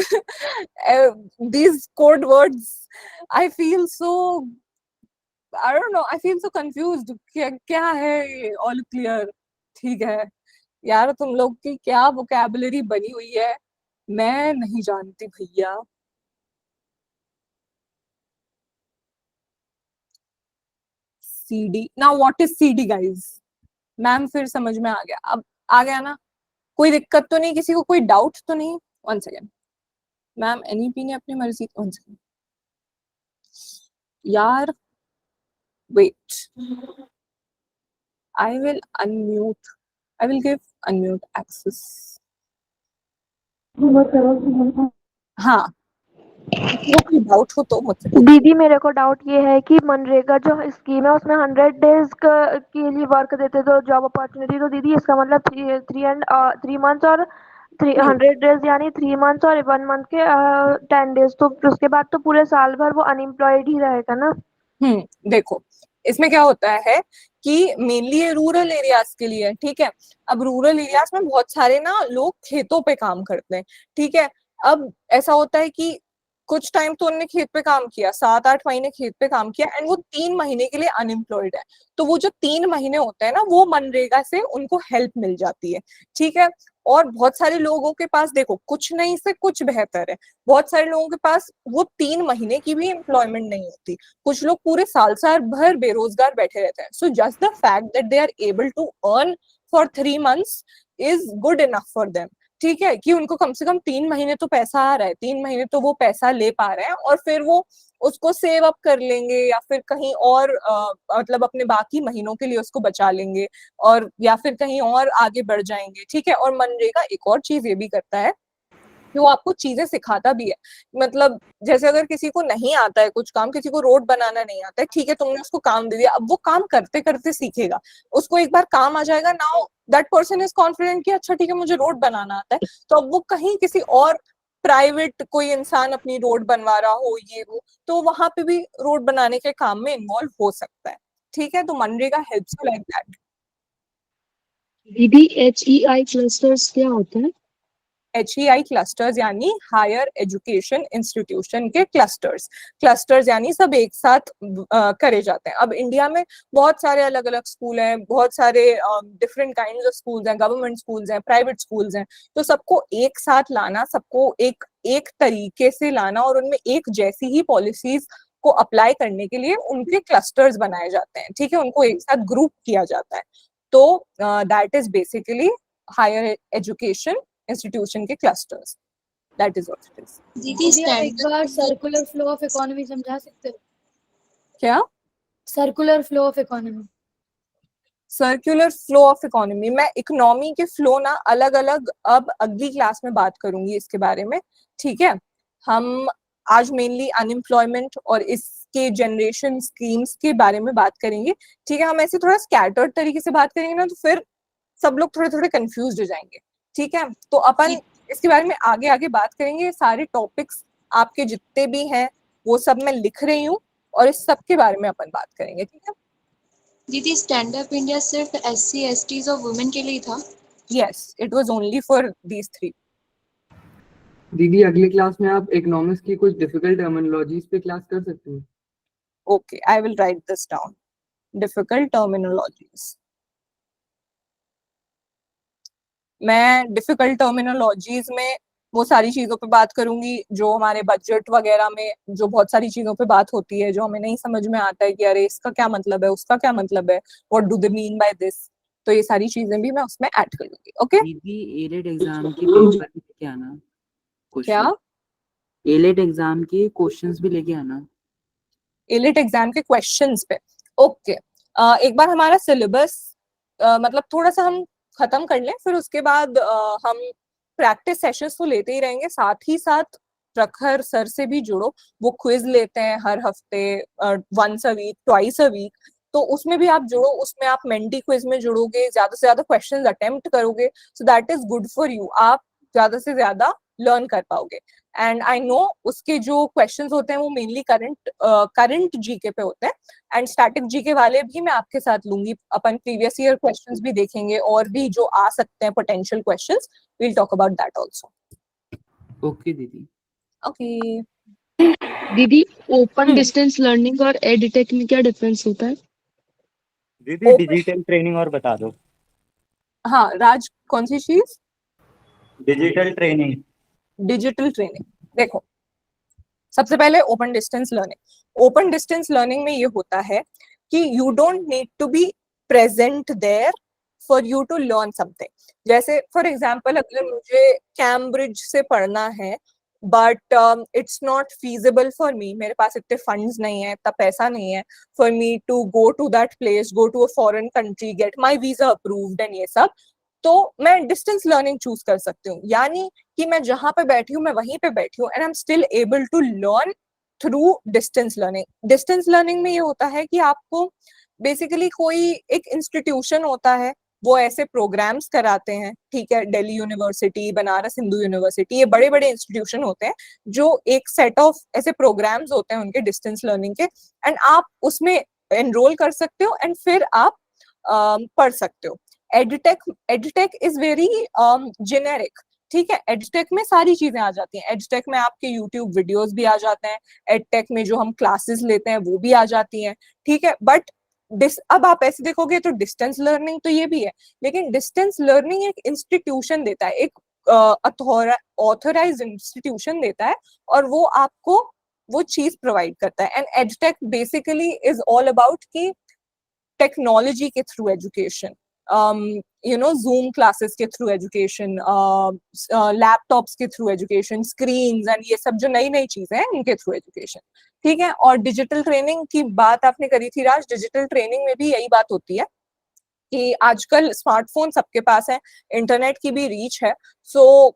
these code words. I feel so, I don't know, I feel so confused। क्या क्या है ये ऑल क्लियर? ठीक है यार, तुम लोग की क्या वोकैबुलरी बनी हुई है, मैं नहीं जानती भैया। CD, now what is CD guys? Ma'am फिर समझ में आ गया, अब आ गया ना? कोई दिक्कत तो नहीं, किसी को कोई डाउट तो नहीं? 1 सेकेंड मैम, एनईपी ने अपनी मर्जी, 1 सेकेंड यार, wait, I will unmute. I will give unmute access. हाँ, किसी को कोई डाउट हो तो मुझसे पूछो। दीदी मेरे को डाउट ये है कि मनरेगा जो स्कीम है उसमें 100 डेज के लिए वर्क देते तो जॉब अपॉर्चुनिटी, तो दीदी इसका मतलब 3 मंथ्स और 100 डेज यानी 3 मंथ्स और 1 मंथ के 10 डेज, तो फिर उसके बाद तो पूरे साल भर वो अनएम्प्लॉयड ही रहेगा ना? देखो इसमें क्या होता है कि मेनली ये रूरल एरियाज के लिए है, ठीक है। अब रूरल एरियाज में बहुत सारे ना लोग खेतों पे काम करते हैं, ठीक है। अब ऐसा होता है कि कुछ टाइम तो उन्होंने खेत पे काम किया, 7-8 महीने खेत पे काम किया, एंड वो 3 महीने के लिए अनएम्प्लॉयड है। तो वो जो 3 महीने होते हैं ना, वो मनरेगा से उनको हेल्प मिल जाती है, ठीक है। और बहुत सारे लोगों के पास, देखो कुछ नहीं से कुछ बेहतर है, बहुत सारे लोगों के पास वो 3 महीने की भी एम्प्लॉयमेंट नहीं होती, कुछ लोग पूरे साल भर बेरोजगार बैठे रहते हैं। So just the fact that they are able to earn for 3 months is good enough for them, ठीक है। कि उनको कम से कम 3 महीने तो पैसा आ रहा है, 3 महीने तो वो पैसा ले पा रहे हैं, और फिर वो उसको सेव अप कर लेंगे या फिर कहीं और मतलब अपने बाकी महीनों के लिए उसको बचा लेंगे, और या फिर कहीं और आगे बढ़ जाएंगे, ठीक है। और मनरेगा एक और चीज ये भी करता है कि वो आपको चीजें सिखाता भी है। मतलब जैसे अगर किसी को नहीं आता है कुछ काम, किसी को रोड बनाना नहीं आता है, ठीक है, तुमने उसको काम दे दिया, अब वो काम करते करते सीखेगा, उसको एक बार काम आ जाएगा, now that person is confident कि अच्छा ठीक है मुझे रोड बनाना आता है, तो अब वो कहीं किसी और प्राइवेट कोई इंसान अपनी रोड बनवा रहा हो ये वो, तो वहां पे भी रोड बनाने के काम में इन्वॉल्व हो सकता है, ठीक है। तो MNREGA helps you like that. दीदी HEI क्लस्टर्स क्या होते हैं? HEI क्लस्टर्स यानी हायर एजुकेशन इंस्टीट्यूशन के क्लस्टर्स। क्लस्टर्स यानी सब एक साथ करे जाते हैं। अब इंडिया में बहुत सारे अलग अलग स्कूल हैं, बहुत सारे डिफरेंट काइंड्स ऑफ स्कूल्स हैं, गवर्नमेंट स्कूल्स हैं, प्राइवेट स्कूल्स हैं, तो सबको एक साथ लाना, सबको एक एक तरीके से लाना और उनमें एक जैसी ही पॉलिसीज को अप्लाई करने के लिए उनके क्लस्टर्स बनाए जाते हैं, ठीक है, उनको एक साथ ग्रुप किया जाता है। तो that is basically higher education institution के clusters, that is what it is. दीदी आप एक बार सर्कुलर फ्लो ऑफ इकोनॉमी समझा सकते हो? क्या? Circular flow of economy. Circular flow of economy, मैं इकोनॉमी के फ्लो ना अलग अलग अब अगली क्लास में बात करूंगी इसके बारे में, ठीक है। हम आज मेनली अनएम्प्लॉयमेंट और इसके जनरेशन स्कीम्स के बारे में बात करेंगे, ठीक है। हम ऐसे थोड़ा स्कैटर्ड तरीके से बात करेंगे ना, तो फिर सब लोग थोड़े थोड़े कंफ्यूज हो जाएंगे, ठीक है। तो अपन इसके बारे में आगे आगे बात करेंगे। सारे टॉपिक्स आपके जितने भी हैं वो सब मैं लिख रही हूँ, और इस सब के बारे में अपन बात करेंगे, ठीक है। दीदी स्टैंड अप इंडिया सिर्फ SC STs और वुमेन के लिए था? Yes, it was only for these 3। दीदी अगली क्लास में आप इकोनॉमिक्स की कुछ डिफिकल्ट टर्मिनोलॉजीज पे क्लास कर सकते हैं? Okay, I will write this down, difficult terminologies. मैं डिफिकल्ट टर्मिनोलॉजीज में वो सारी चीजों पे बात करूंगी जो हमारे बजट वगैरह में जो बहुत सारी चीजों पे बात होती है, जो हमें नहीं समझ में आता है कि अरे इसका क्या मतलब है, उसका क्या मतलब है, what do they mean by this. तो ये सारी चीजें भी मैं उसमें ऐड कर लूंगी, ओके। दीदी एलेट एग्जाम के पेपर लेके आना, क्या? एलेट एग्जाम के क्वेश्चंस भी लेके आना। एलिट एग्जाम के क्वेश्चंस पे, ओके। एक बार हमारा सिलेबस मतलब थोड़ा सा हम खत्म कर लें, फिर उसके बाद हम प्रैक्टिस सेशंस तो लेते ही रहेंगे, साथ ही साथ प्रखर सर से भी जुड़ो, वो क्विज लेते हैं हर हफ्ते, once a week, twice a week, तो उसमें भी आप जुड़ो। उसमें आप मेंटी क्विज में जुड़ोगे, ज्यादा से ज्यादा क्वेश्चंस अटेम्प्ट करोगे, सो that is good for you, आप ज्यादा से ज्यादा लर्न कर पाओगे। एंड आई नो उसके जो क्वेश्चंस होते हैं वो मेनली करंट जीके पे होते हैं, एंड स्टैटिक जीके वाले भी मैं आपके साथ लूंगी। अपन प्रीवियस ईयर क्वेश्चंस भी देखेंगे, और भी जो आ सकते हैं potential questions, we'll talk about that also. Okay दीदी। ओके दीदी ओपन डिस्टेंस लर्निंग और एडटेक में क्या डिफरेंस होता है? दीदी डिजिटल ट्रेनिंग और बता दो। हाँ राज, कौन सी चीज? Digital training. डिजिटल ट्रेनिंग, देखो सबसे पहले open distance learning. Open distance learning में ये होता है कि you don't need to be present there for you to learn something. जैसे फॉर एग्जाम्पल अगर मुझे कैम्ब्रिज से पढ़ना है but it's not feasible for me, मेरे पास इतने फंड्स नहीं है, इतना पैसा नहीं है for me to go to that place, go to a foreign country, get my visa approved and ये सब। तो मैं डिस्टेंस लर्निंग चूज कर सकती हूँ, यानी कि मैं जहां पे बैठी हूँ मैं वहीं पे बैठी हूँ and I am still able to learn through distance learning. Distance learning में ये होता है कि आपको बेसिकली कोई एक इंस्टीट्यूशन होता है, वो ऐसे प्रोग्राम्स कराते हैं, ठीक है, दिल्ली यूनिवर्सिटी, बनारस हिंदू यूनिवर्सिटी, ये बड़े बड़े इंस्टीट्यूशन होते हैं जो एक सेट ऑफ ऐसे प्रोग्राम्स होते हैं उनके डिस्टेंस लर्निंग के, एंड आप उसमें एनरोल कर सकते हो एंड फिर आप पढ़ सकते हो। एडटेक इज वेरी जेनेरिक, ठीक है, एडटेक में सारी चीजें आ जाती हैं, एडटेक में आपके यूट्यूब वीडियोस भी आ जाते हैं, एडटेक में जो हम क्लासेस लेते हैं वो भी आ जाती हैं, ठीक है। बट अब आप ऐसे देखोगे तो डिस्टेंस लर्निंग तो ये भी है, लेकिन डिस्टेंस लर्निंग एक इंस्टीट्यूशन देता है, एक ऑथराइज्ड इंस्टीट्यूशन देता है और वो आपको वो चीज प्रोवाइड करता है। And edtech basically is all about कि टेक्नोलॉजी के थ्रू एजुकेशन, Zoom क्लासेस के थ्रू एजुकेशन, लैपटॉप्स के थ्रू एजुकेशन, स्क्रीन्स एंड ये सब जो नई नई चीजें हैं उनके थ्रू एजुकेशन, ठीक है। और डिजिटल ट्रेनिंग की बात आपने करी थी राज, डिजिटल ट्रेनिंग में भी यही बात होती है कि आजकल स्मार्टफोन सबके पास है, इंटरनेट की भी रीच है, सो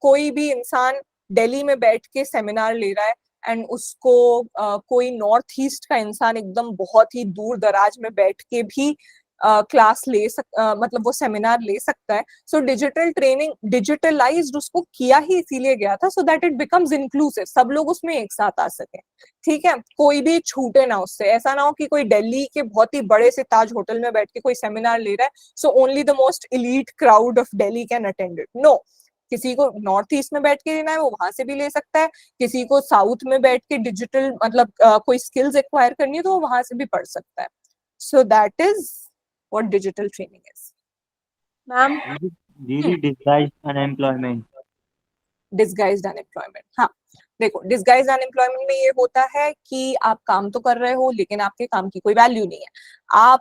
कोई भी इंसान दिल्ली में बैठ के सेमिनार ले रहा है एंड उसको कोई नॉर्थ ईस्ट का इंसान एकदम बहुत ही दूर दराज में बैठ के भी क्लास मतलब वो सेमिनार ले सकता है। सो डिजिटल ट्रेनिंग डिजिटलाइज्ड उसको किया ही इसीलिए गया था so that it becomes inclusive, सब लोग उसमें एक साथ आ सके, ठीक है, कोई भी छूटे ना उससे। ऐसा ना हो कि कोई दिल्ली के बहुत ही बड़े से ताज होटल में बैठ के कोई सेमिनार ले रहा है, so only the most elite crowd of Delhi can attend it. No, किसी को नॉर्थ ईस्ट में बैठ के लेना है वो वहां से भी ले सकता है, किसी को साउथ में बैठ के डिजिटल मतलब कोई स्किल्स एक्वायर करनी है तो वो वहां से भी पढ़ सकता है। So that is what digital training is. Ma'am दीदी डिस्गाइज्ड अनएम्प्लॉयमेंट। डिस्गाइज्ड अनएम्प्लॉयमेंट, हाँ देखो, डिस्गाइज्ड अनएम्प्लॉयमेंट में ये होता है कि आप काम तो कर रहे हो लेकिन आपके काम की कोई वैल्यू नहीं है। आप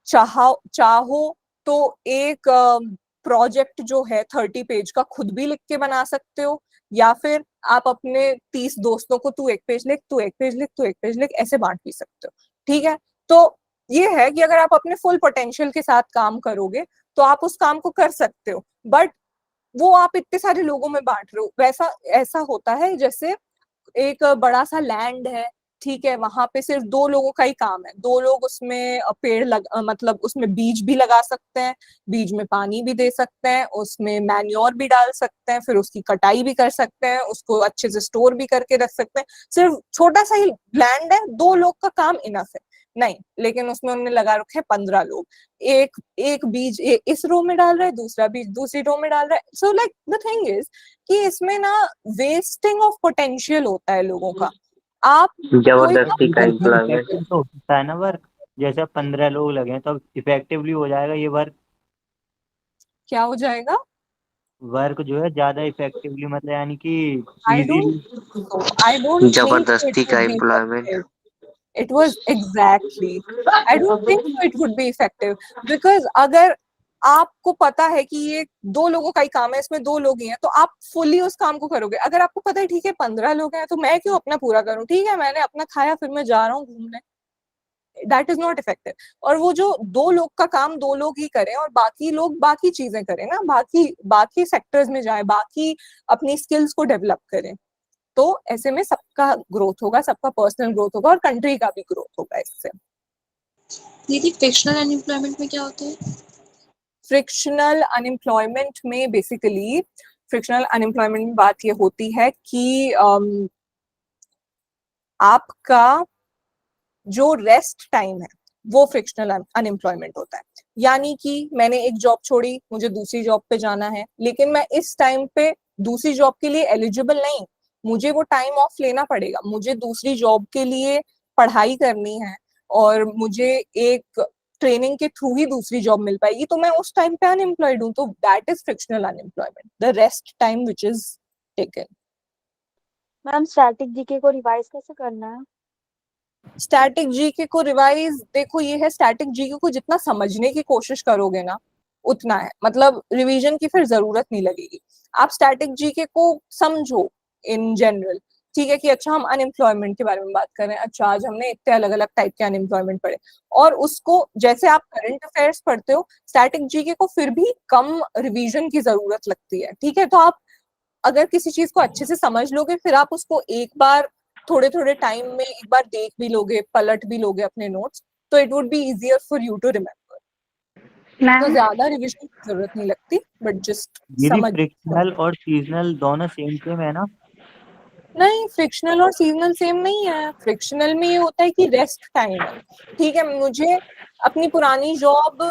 चाहो तो एक प्रोजेक्ट जो है 30 पेज का खुद भी लिख के बना सकते हो, या फिर आप अपने 30 दोस्तों को तू एक पेज लिख, तू एक पेज लिख, तू एक पेज लिख, ऐसे बांट भी सकते हो, ठीक है। तो ये है कि अगर आप अपने फुल पोटेंशियल के साथ काम करोगे तो आप उस काम को कर सकते हो, बट वो आप इतने सारे लोगों में बांट रहे हो। वैसा ऐसा होता है जैसे एक बड़ा सा लैंड है, ठीक है, वहां पे सिर्फ 2 लोगों का ही काम है, 2 लोग उसमें मतलब उसमें बीज भी लगा सकते हैं, बीज में पानी भी दे सकते हैं, उसमें मैन्योर भी डाल सकते हैं, फिर उसकी कटाई भी कर सकते हैं, उसको अच्छे से स्टोर भी करके रख सकते हैं। सिर्फ छोटा सा ही लैंड है, 2 लोग का काम इनफ है। नहीं, लेकिन उसमें उन्होंने लगा रखे 15 लोग, एक बीज इस रो में डाल रहा है, दूसरा बीज दूसरी रो में डाल रहा है। So like the thing is कि इसमें ना वेस्टिंग ऑफ पोटेंशियल होता है लोगों का। आप जबरदस्ती का एम्प्लॉयमेंट। इफेक्टिव तो होता है ना वर्क, जैसे 15 लोग लगे हैं तो इफेक्टिवली हो जाएगा ये वर्क। क्या हो जाएगा? वर्क जो है ज्यादा इफेक्टिवली मतलब यानी कि I इजीली। don't जबरदस्ती think का it would be employment. effective. It was exactly. I don't think so it would be effective because अगर आपको पता है कि ये 2 लोगों का ही काम है, इसमें 2 लोग ही हैं, तो आप फुली उस काम को करोगे। अगर आपको पता है ठीक है 15 लोग हैं तो मैं क्यों अपना पूरा करूं, ठीक है मैंने अपना खाया फिर मैं जा रहा हूँ घूमने, दैट इज नॉट इफेक्टिव। और वो जो 2 लोग का काम 2 लोग ही करें और बाकी लोग बाकी चीजें करें ना, बाकी सेक्टर्स में जाए, बाकी अपनी स्किल्स को डेवलप करें, तो ऐसे में सबका ग्रोथ होगा, सबका पर्सनल ग्रोथ होगा और कंट्री का भी ग्रोथ होगा इससे। दीदी फ्रिक्शनल अनएम्प्लॉयमेंट में क्या होता है? फ्रिक्शनल अनएम्प्लॉयमेंट में बेसिकली फ्रिक्शनल अनएम्प्लॉयमेंट में बात ये होती है कि आपका जो रेस्ट टाइम है वो फ्रिक्शनल अनएम्प्लॉयमेंट होता है। यानी कि मैंने एक जॉब छोड़ी, मुझे दूसरी जॉब पे जाना है, लेकिन मैं इस टाइम पे दूसरी जॉब के लिए एलिजिबल नहीं, मुझे वो टाइम ऑफ लेना पड़ेगा, मुझे दूसरी जॉब के लिए पढ़ाई करनी है और मुझे एक ट्रेनिंग के थ्रू ही दूसरी जॉब मिल पाएगी, तो मैं उस टाइम पे अनएम्प्लॉयड हूँ। तो that is frictional unemployment, the rest time which is taken. Ma'am static GK को रिवाइज कैसे करना है? स्टैटिक जीके को रिवाइज, देखो ये है, स्टैटिक जीके को जितना समझने की कोशिश करोगे ना उतना है, मतलब रिवीजन की फिर जरूरत नहीं लगेगी। आप स्टैटिक जीके को समझो इन जनरल, ठीक है, कि अच्छा हम अनएम्प्लॉयमेंट के बारे में बात कर रहे हैं, अच्छा आज हमने इतने अलग अलग टाइप के अनएम्प्लॉयमेंट पढ़े, और उसको जैसे आप करंट अफेयर्स पढ़ते हो, स्टैटिक जीके को फिर भी कम रिवीजन की जरूरत लगती है, ठीक है। तो आप अगर किसी चीज को अच्छे से समझ लोगे, फिर आप उसको एक बार थोड़े थोड़े टाइम में एक बार देख भी लोगे, पलट भी लोगे अपने नोट्स, तो it would be easier for you to remember. तो मैम ज्यादा रिवीजन की जरूरत नहीं लगती, बट जस्ट दीदी समझ। फ्रिक्शनल और सीजनल दोनों सेम सेम है ना? नहीं, फ्रिक्शनल और सीजनल सेम नहीं है। फ्रिक्शनल में ये होता है कि रेस्ट टाइम है, ठीक है। मुझे अपनी पुरानी जॉब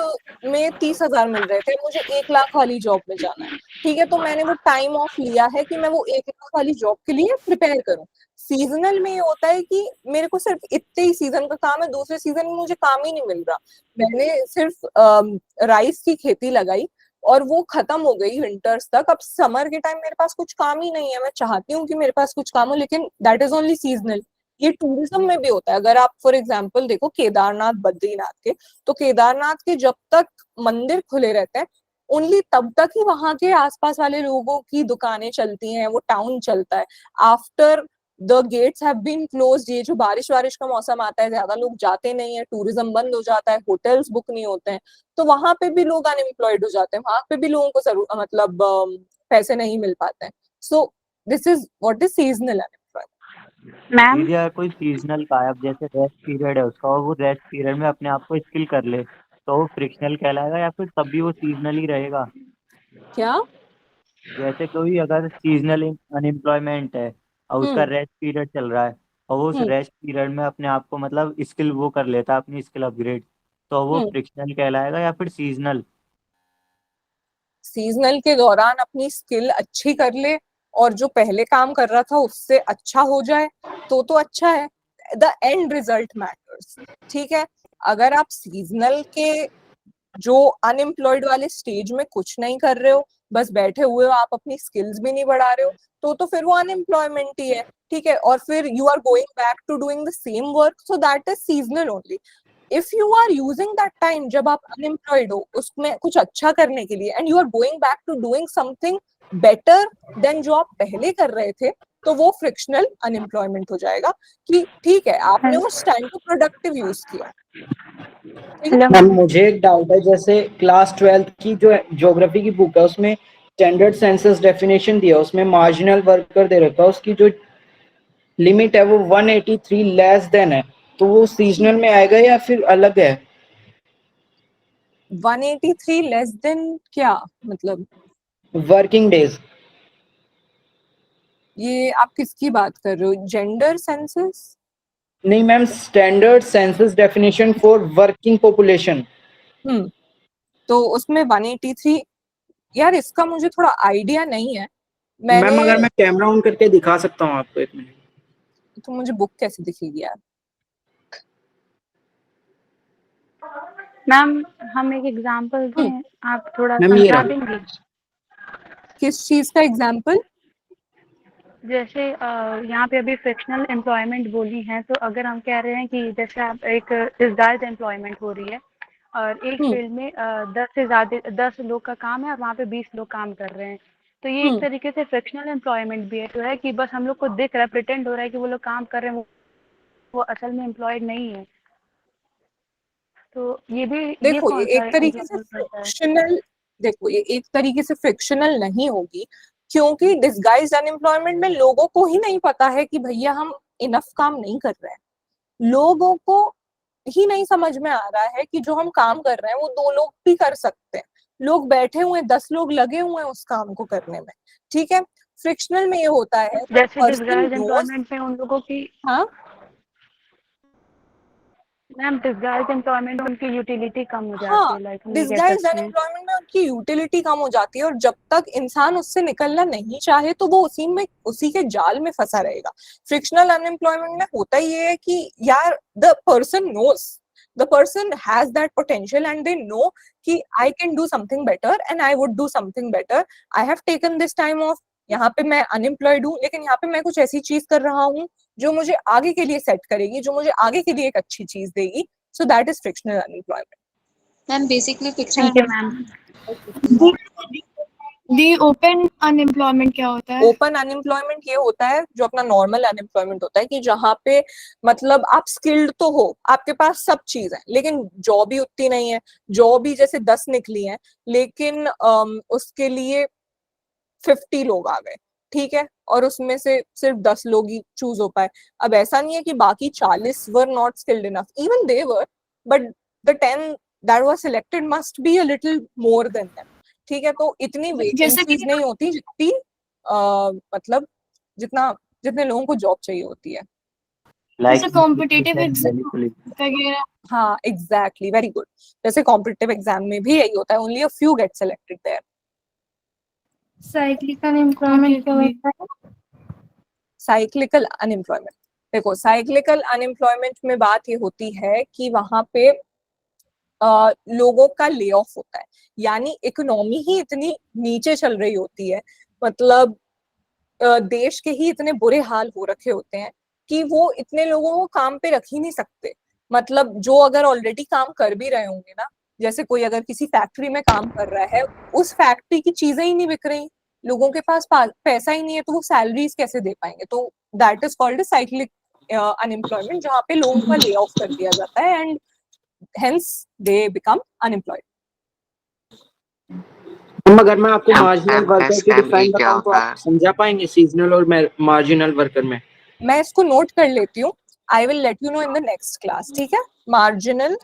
में 30,000 मिल रहे थे, मुझे 1 लाख वाली जॉब में जाना है, ठीक है। तो मैंने वो टाइम ऑफ लिया है कि मैं वो 1 लाख वाली जॉब के लिए प्रिपेयर करूं। सीजनल में ये होता है कि मेरे को सिर्फ इतने ही सीजन का काम है, दूसरे सीजन में मुझे काम ही नहीं मिल रहा। मैंने सिर्फ राइस की खेती लगाई और वो खत्म हो गई विंटर्स तक। अब समर के टाइम मेरे पास कुछ काम ही नहीं है। मैं चाहती हूँ कि मेरे पास कुछ काम हो, लेकिन दैट इज ओनली सीजनल। ये टूरिज्म में भी होता है। अगर आप फॉर एग्जांपल देखो केदारनाथ बद्रीनाथ के, तो केदारनाथ के जब तक मंदिर खुले रहते हैं, ओनली तब तक ही वहां के आसपास वाले लोगों की दुकानें चलती हैं, वो टाउन चलता है। After the gates have been closed, ये जो बारिश वारिश का मौसम आता है, ज्यादा लोग जाते नहीं है, टूरिज्म बंद हो जाता है, होटल्स बुक नहीं होते हैं, तो वहां पे भी लोग अनएम्प्लॉयड हो जाते हैं, वहां पे भी लोगों को मतलब पैसे नहीं मिल पाते हैं। So this is what is seasonal unemployment. Ma'am दीदी अगर कोई सीजनल का है, अब जैसे रेस्ट पीरियड है उसका, और वो रेस्ट पीरियड में अपने आप को स्किल कर ले, तो वो फ्रिक्शनल कहलाएगा या फिर तब भी वो सीजनल ही रहेगा? क्या? जैसे कोई अगर सीजनल अनएम्प्लॉयमेंट है और उसका हम्म रेस्ट पीरियड चल रहा है, और वो उस हम्म रेस्ट पीरियड में अपने आप को मतलब स्किल वो कर लेता है, अपनी स्किल अपग्रेड, तो वो हम्म फ्रिक्शनल कहलाएगा या फिर सीजनल? सीजनल के दौरान अपनी स्किल अच्छी कर ले और जो पहले काम कर रहा था उससे अच्छा हो जाए, तो अच्छा है। द एंड रिजल्ट मैटर्स, ठीक है। अगर आप सीजनल के जो अनएम्प्लॉयड वाले स्टेज में कुछ नहीं कर रहे हो, बस बैठे हुए हो, आप अपनी स्किल्स भी नहीं बढ़ा रहे हो, तो फिर वो अनएम्प्लॉयमेंट ही है, ठीक है। और फिर you are going back to doing the same work, so that is seasonal only. If you are using that time जब आप अनएम्प्लॉयड हो उसमें कुछ अच्छा करने के लिए, and you are going back to doing something better than जो आप पहले कर रहे थे, तो वो फ्रिक्शनल अनएम्प्लॉयमेंट हो जाएगा। कि ठीक है, आपने उस टाइम को प्रोडक्टिव यूज किया, ठीक है। हेलो मैम मैम मुझे एक डाउट है, जैसे क्लास 12th की जो ज्योग्राफी की बुक है उसमें स्टैंडर्ड सेंसस डेफिनेशन दिया, उसमें मार्जिनल वर्कर दे रखा है, उसकी जो लिमिट है वो 183 लेस देन है, तो वो सीजनल में आएगा या फिर अलग है? 183 लेस देन क्या मतलब? Working days. ये आप किसकी बात कर रहे हो? Gender census? नहीं ma'am, standard census definition for working population. तो उसमें 183, यार इसका मुझे थोड़ा आइडिया नहीं है। मैम मैंने अगर मैं कैमरा ऑन करके दिखा सकता हूँ आपको, 1 मिनट। तो मुझे बुक कैसे दिखेगी यार? मैम हम एक एग्जांपल दें, आप थोड़ा मैम ये समझा रहा। देंगे? किस चीज का एग्जाम्पल? जैसे यहाँ पे अभी फ्रिक्शनल एम्प्लॉयमेंट बोली है, तो अगर हम कह रहे हैं कि जैसे आप एक डिस्गाइज्ड एम्प्लॉयमेंट हो रही है और एक फील्ड में 10 लोग का काम है और वहाँ पे 20 लोग काम कर रहे हैं, तो ये एक तरीके से फ्रिक्शनल एम्प्लॉयमेंट भी है, तो है कि बस हम लोग को दिख रहा है, प्रिटेंड हो रहा है कि वो लोग काम कर रहे हैं, वो असल में एम्प्लॉयड नहीं है। तो ये भी, ये देखो ये कौन सा एक तरीके से एग्जाम्पल पड़ता है? फ्रिक्शनल, देखो ये एक तरीके से फ्रिक्शनल नहीं होगी, क्योंकि डिस्गाइज्ड अनएम्प्लॉयमेंट में लोगों को ही नहीं पता है कि भैया हम इनफ काम नहीं कर रहे हैं। लोगों को ही नहीं समझ में आ रहा है कि जो हम काम कर रहे हैं वो 2 लोग भी कर सकते हैं। लोग बैठे हुए 10 लोग लगे हुए हैं उस काम को करने में, ठीक है। फ्रिक्शनल में ये होता है जैसे पर्सन डिस्गाइज्ड नोज। एम्प्लॉयमेंट में उन लोगों की, हाँ मैम डिस्गाइज्ड एम्प्लॉयमेंट में उनकी यूटिलिटी कम हो जाती हाँ, है, लाइक हम ये कह डिस्गाइज्ड सकते हैं। अनएम्प्लॉयमेंट में उनकी यूटिलिटी कम हो जाती है, और जब तक इंसान उससे निकलना नहीं चाहे तो वो उसी के जाल में फंसा रहेगा। फ्रिक्शनल अनएम्प्लॉयमेंट में होता ये है कि यार the person knows, the person has that potential and they know कि I can do something better and I would do something better. I have taken this time off, यहाँ पे मैं अनएम्प्लॉयड हूँ, लेकिन यहाँ पे मैं कुछ ऐसी चीज कर रहा हूँ जो मुझे आगे के लिए सेट करेगी, जो मुझे आगे के लिए एक अच्छी चीज देगी। सो that is frictional unemployment. Ma'am basically fixed ठीक है मैम। दी ओपन अनएम्प्लॉयमेंट क्या होता है? ओपन अनएम्प्लॉयमेंट ये होता है जो अपना नॉर्मल अनएम्प्लॉयमेंट होता है कि जहाँ पे मतलब आप स्किल्ड तो हो, आपके पास सब चीज है, लेकिन जॉब ही उतनी नहीं है। जॉब ही जैसे 10 निकली है, लेकिन उसके लिए 50 लोग आ गए, ठीक है, और उसमें से सिर्फ 10 लोग ही चूज हो पाए। अब ऐसा नहीं है कि बाकी 40 were not skilled enough, even they were, but the 10 that was selected must be a little more than them, ठीक है। तो इतनी जैसे कि वेकेंसीज नहीं होती जितनी मतलब जितने लोगों को जॉब चाहिए होती है। जैसे कॉम्पिटिटिव एग्जाम मैनिपुलेशन। वगैरह। हाँ एग्जैक्टली, वेरी गुड। जैसे कॉम्पिटिटिव एग्जाम में भी यही होता है, only a few get selected there. Cyclical employment क्या होता है? साइक्लिकल अनएम्प्लॉयमेंट, देखो साइक्लिकल अनएम्प्लॉयमेंट में बात ये होती है कि वहां पे लोगों का ले ऑफ होता है, यानी इकोनॉमी ही इतनी नीचे चल रही होती है, मतलब देश के ही इतने बुरे हाल हो रखे होते हैं कि वो इतने लोगों को काम पे रख ही नहीं सकते। मतलब जो अगर ऑलरेडी काम कर भी रहे होंगे ना, जैसे कोई अगर किसी फैक्ट्री में काम कर रहा है, उस फैक्ट्री की चीजें ही नहीं बिक रही, लोगों के पास पैसा ही नहीं है, तो वो सैलरीज कैसे दे पाएंगे? तो that is called cyclic unemployment, जहाँ पे लोगों का ले ऑफ कर दिया जाता है and hence they become unemployed. अगर मैं आपको मार्जिनल वर्कर की डिफाइन क्या बताऊं तो होता आप है? समझा पाएंगे सीजनल और मार्जिनल वर्कर में? मैं इसको नोट कर लेती हूँ, I will let you know in the next class, ठीक है। Marginal,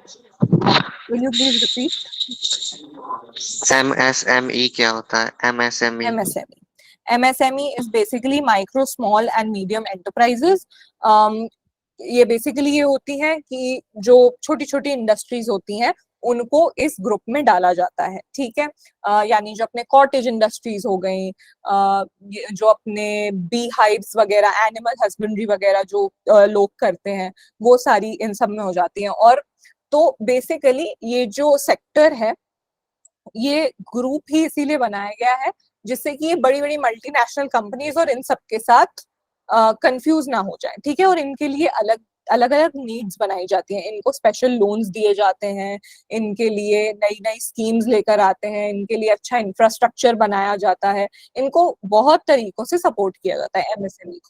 will you please repeat? MSME क्या होता है? MSME MSME is basically micro, small and medium enterprises. ये बेसिकली ये होती है कि जो छोटी छोटी इंडस्ट्रीज होती हैं उनको इस ग्रुप में डाला जाता है, ठीक है। यानी जो अपने कॉटेज इंडस्ट्रीज हो गई, जो अपने बी हाइव्स वगैरह, एनिमल हस्बेंड्री वगैरह जो लोग करते हैं, वो सारी इन सब में हो जाती हैं। और तो बेसिकली ये जो सेक्टर है, ये ग्रुप ही इसीलिए बनाया गया है जिससे कि ये बड़ी बड़ी मल्टीनेशनल कंपनीज और इन सब के साथ कंफ्यूज ना हो जाए, ठीक है। और इनके लिए अलग अलग अलग नीड्स बनाई जाती हैं, इनको स्पेशल लोन्स दिए जाते हैं, इनके लिए नई नई स्कीम्स लेकर आते हैं, इनके लिए अच्छा इंफ्रास्ट्रक्चर बनाया जाता है, इनको बहुत तरीकों से सपोर्ट किया जाता है एमएसएमई को।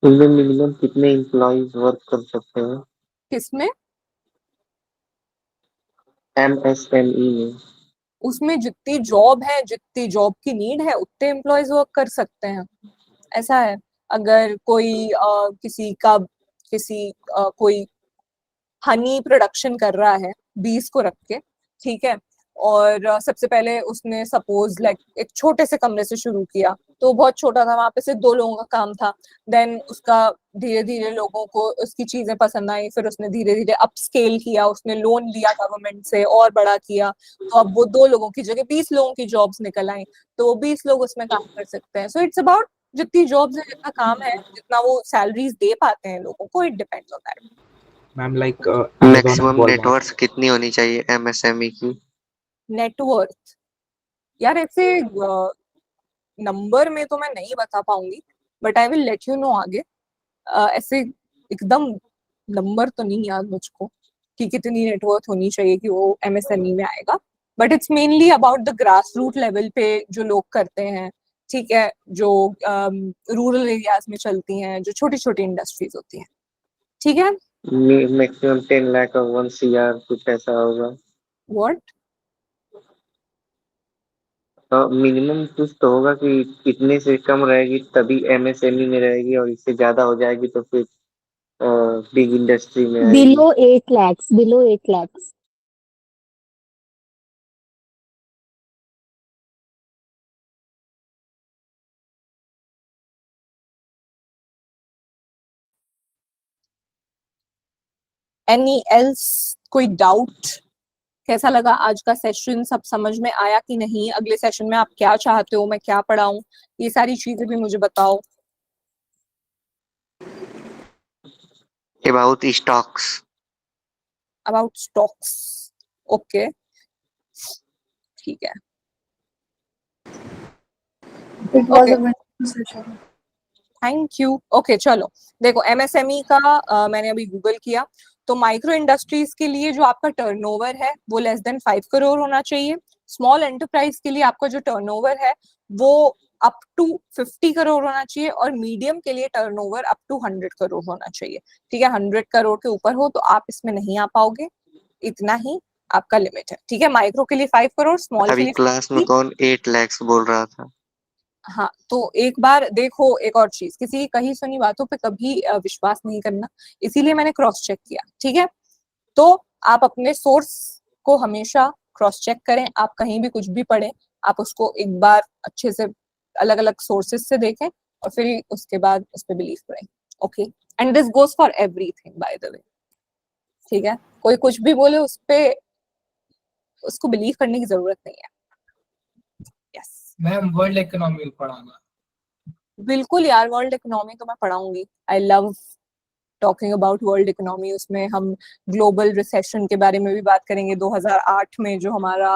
इनमें मिनिमम कितने एम्प्लॉइज वर्क कर सकते हैं? किसमें? MSME में। उसमें जितनी जॉब है, जितनी जॉब की नीड है, उतने एम्प्लॉयज वर्क कर सकते हैं, ऐसा है। अगर कोई कोई हनी प्रोडक्शन कर रहा है 20 को रख के, ठीक है, और सबसे पहले उसने सपोज लाइक एक छोटे से कमरे से शुरू किया, तो बहुत छोटा था, वहां पे सिर्फ 2 लोगों का काम था। देन उसका धीरे धीरे लोगों को उसकी चीजें पसंद आई, फिर उसने धीरे धीरे अपस्केल किया, उसने लोन लिया गवर्नमेंट से और बड़ा किया, तो अब वो 2 लोगों की जगह 20 लोगों की जॉब्स निकल आई, तो वो 20 लोग उसमें काम कर सकते हैं। सो इट्स अबाउट जितनी जॉब्स है, जितना काम है, जितना वो सैलरीज दे पाते हैं लोगों को, it depends on that. Ma'am like maximum net worth कितनी होनी चाहिए MSME की? नेटवर्थ यार ऐसे नंबर में तो मैं नहीं बता पाऊंगी, but I will let you know आगे। ऐसे एकदम नंबर तो नहीं याद मुझको कि कितनी नेटवर्थ होनी चाहिए कि वो एमएसएमई में आएगा, but it's mainly about the grass root level पे जो लोग करते हैं, ठीक है, जो रूरल एरियाज में चलती हैं, जो छोटी छोटी इंडस्ट्रीज होती हैं, ठीक है। मैक्सिमम 10 लाख और 1 CR कुछ ऐसा होगा? व्हाट? मिनिमम कुछ तो होगा कि इतने से कम रहेगी तभी MSME में रहेगी, और इससे ज्यादा हो जाएगी तो फिर बिग इंडस्ट्री में आएगी। Below 8 lakhs. Below 8 lakhs. Any else, कोई डाउट? कैसा लगा आज का सेशन? सब समझ में आया कि नहीं? अगले सेशन में आप क्या चाहते हो, मैं क्या पढ़ाऊं, ये सारी चीजें भी मुझे बताओ। About stocks. About stocks, okay, ठीक है। Thank you. ओके चलो, देखो एमएसएमई का मैंने अभी गूगल किया, तो माइक्रो इंडस्ट्रीज के लिए जो आपका टर्नओवर है वो लेस देन 5 करोड़ होना चाहिए। स्मॉल एंटरप्राइज के लिए आपका जो टर्नओवर है वो अप टू 50 करोड़ होना चाहिए, और मीडियम के लिए टर्नओवर अप टू 100 करोड़ होना चाहिए। ठीक है, 100 करोड़ के ऊपर हो तो आप इसमें नहीं आ पाओगे, इतना ही आपका लिमिट है। ठीक है, माइक्रो के लिए 5 करोड़, स्मॉल के अभी लिए क्लास में 50। कौन 8 lakhs बोल रहा था? हाँ, तो एक बार देखो, एक और चीज, किसी की कही सुनी बातों पे कभी विश्वास नहीं करना, इसीलिए मैंने क्रॉस चेक किया। ठीक है, तो आप अपने सोर्स को हमेशा क्रॉस चेक करें। आप कहीं भी कुछ भी पढ़ें, आप उसको एक बार अच्छे से अलग अलग सोर्सेज से देखें और फिर उसके बाद उस पर बिलीव करें। Okay, and this goes for everything by the way. ठीक है, कोई कुछ भी बोले उस पे उसको बिलीव करने की जरूरत नहीं है। यस मैम, वर्ल्ड इकोनॉमी पढ़ाना। बिल्कुल यार, वर्ल्ड इकोनॉमी तो मैं पढ़ाऊंगी। I love talking about world economy. उसमें हम ग्लोबल रिसेशन के बारे में भी बात करेंगे, 2008 में जो हमारा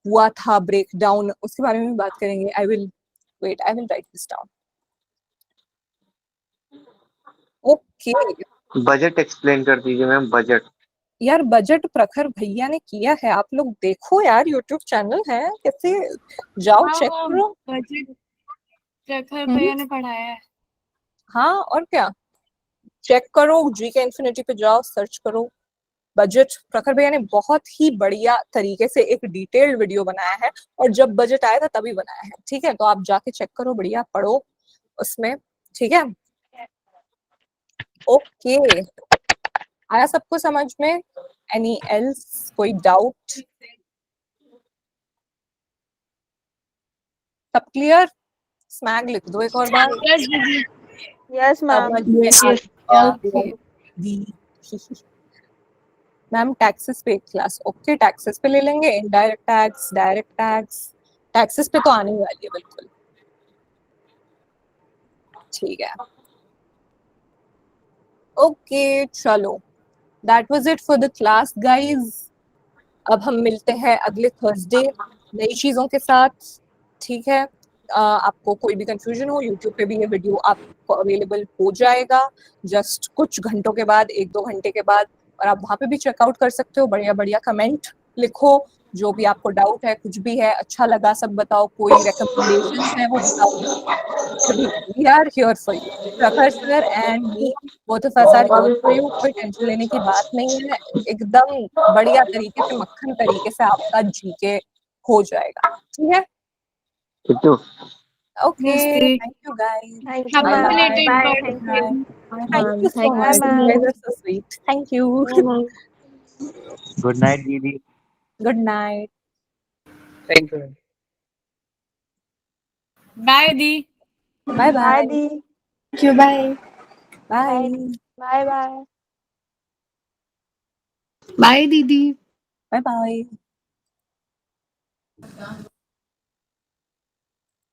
हुआ था ब्रेकडाउन, उसके बारे में भी बात करेंगे। I will write this down. Okay, budget explain कर दीजिए मैम, बजट। यार बजट प्रखर भैया ने किया है, आप लोग देखो यार, यूट्यूब चैनल है, कैसे जाओ चेक करो। बजट प्रखर हम्म। भैया ने पढ़ाया है। हाँ, और क्या, चेक करो, जीके इन्फिनिटी पे जाओ, सर्च करो। बजट प्रखर भैया ने बहुत ही बढ़िया तरीके से एक डिटेल्ड वीडियो बनाया है, और जब बजट आया था तभी बनाया है। ठीक है, तो आप जाके चेक करो, बढ़िया पढ़ो उसमें। ठीक है, ओके, आया सबको समझ में? एनी एल्स, कोई डाउट? सब क्लियर? स्मैग लिख दो एक और बार। यस दीदी। Yes ma'am. समझ में आ गया। मैम टैक्सेस पे क्लास, ओके, टैक्सेस पे ले लेंगे, indirect tax, direct tax, taxes पे तो आने ही वाली है बिल्कुल। ठीक है, ओके, चलो, that was it for the class guys. अब हम मिलते हैं अगले थर्सडे नई चीजों के साथ। ठीक है, आपको कोई भी कंफ्यूजन हो, यूट्यूब पे भी ये वीडियो आपको अवेलेबल हो जाएगा जस्ट कुछ घंटों के बाद, 1-2 घंटे के बाद, और आप वहां पे भी चेकआउट कर सकते हो। बढ़िया बढ़िया कमेंट लिखो, जो भी आपको डाउट है, कुछ भी है, अच्छा लगा सब बताओ, कोई रिकमेंडेशंस है वो बताओ। We are here for you. प्रखर sir and me, both of us are here for you. कोई टेंशन लेने की बात नहीं है, एकदम बढ़िया तरीके से, मक्खन तरीके से आपका जीके हो जाएगा। ठीक है, okay, thank you guys, thank you bye ma'am, bye, bye, Calculated thank by you, thank you so bye much, you guys are so sweet, thank you, good night दीदी। good night, thank you. Bye दी। bye bye bye, दी, thank you, bye. bye, bye bye. Bye दीदी। bye bye.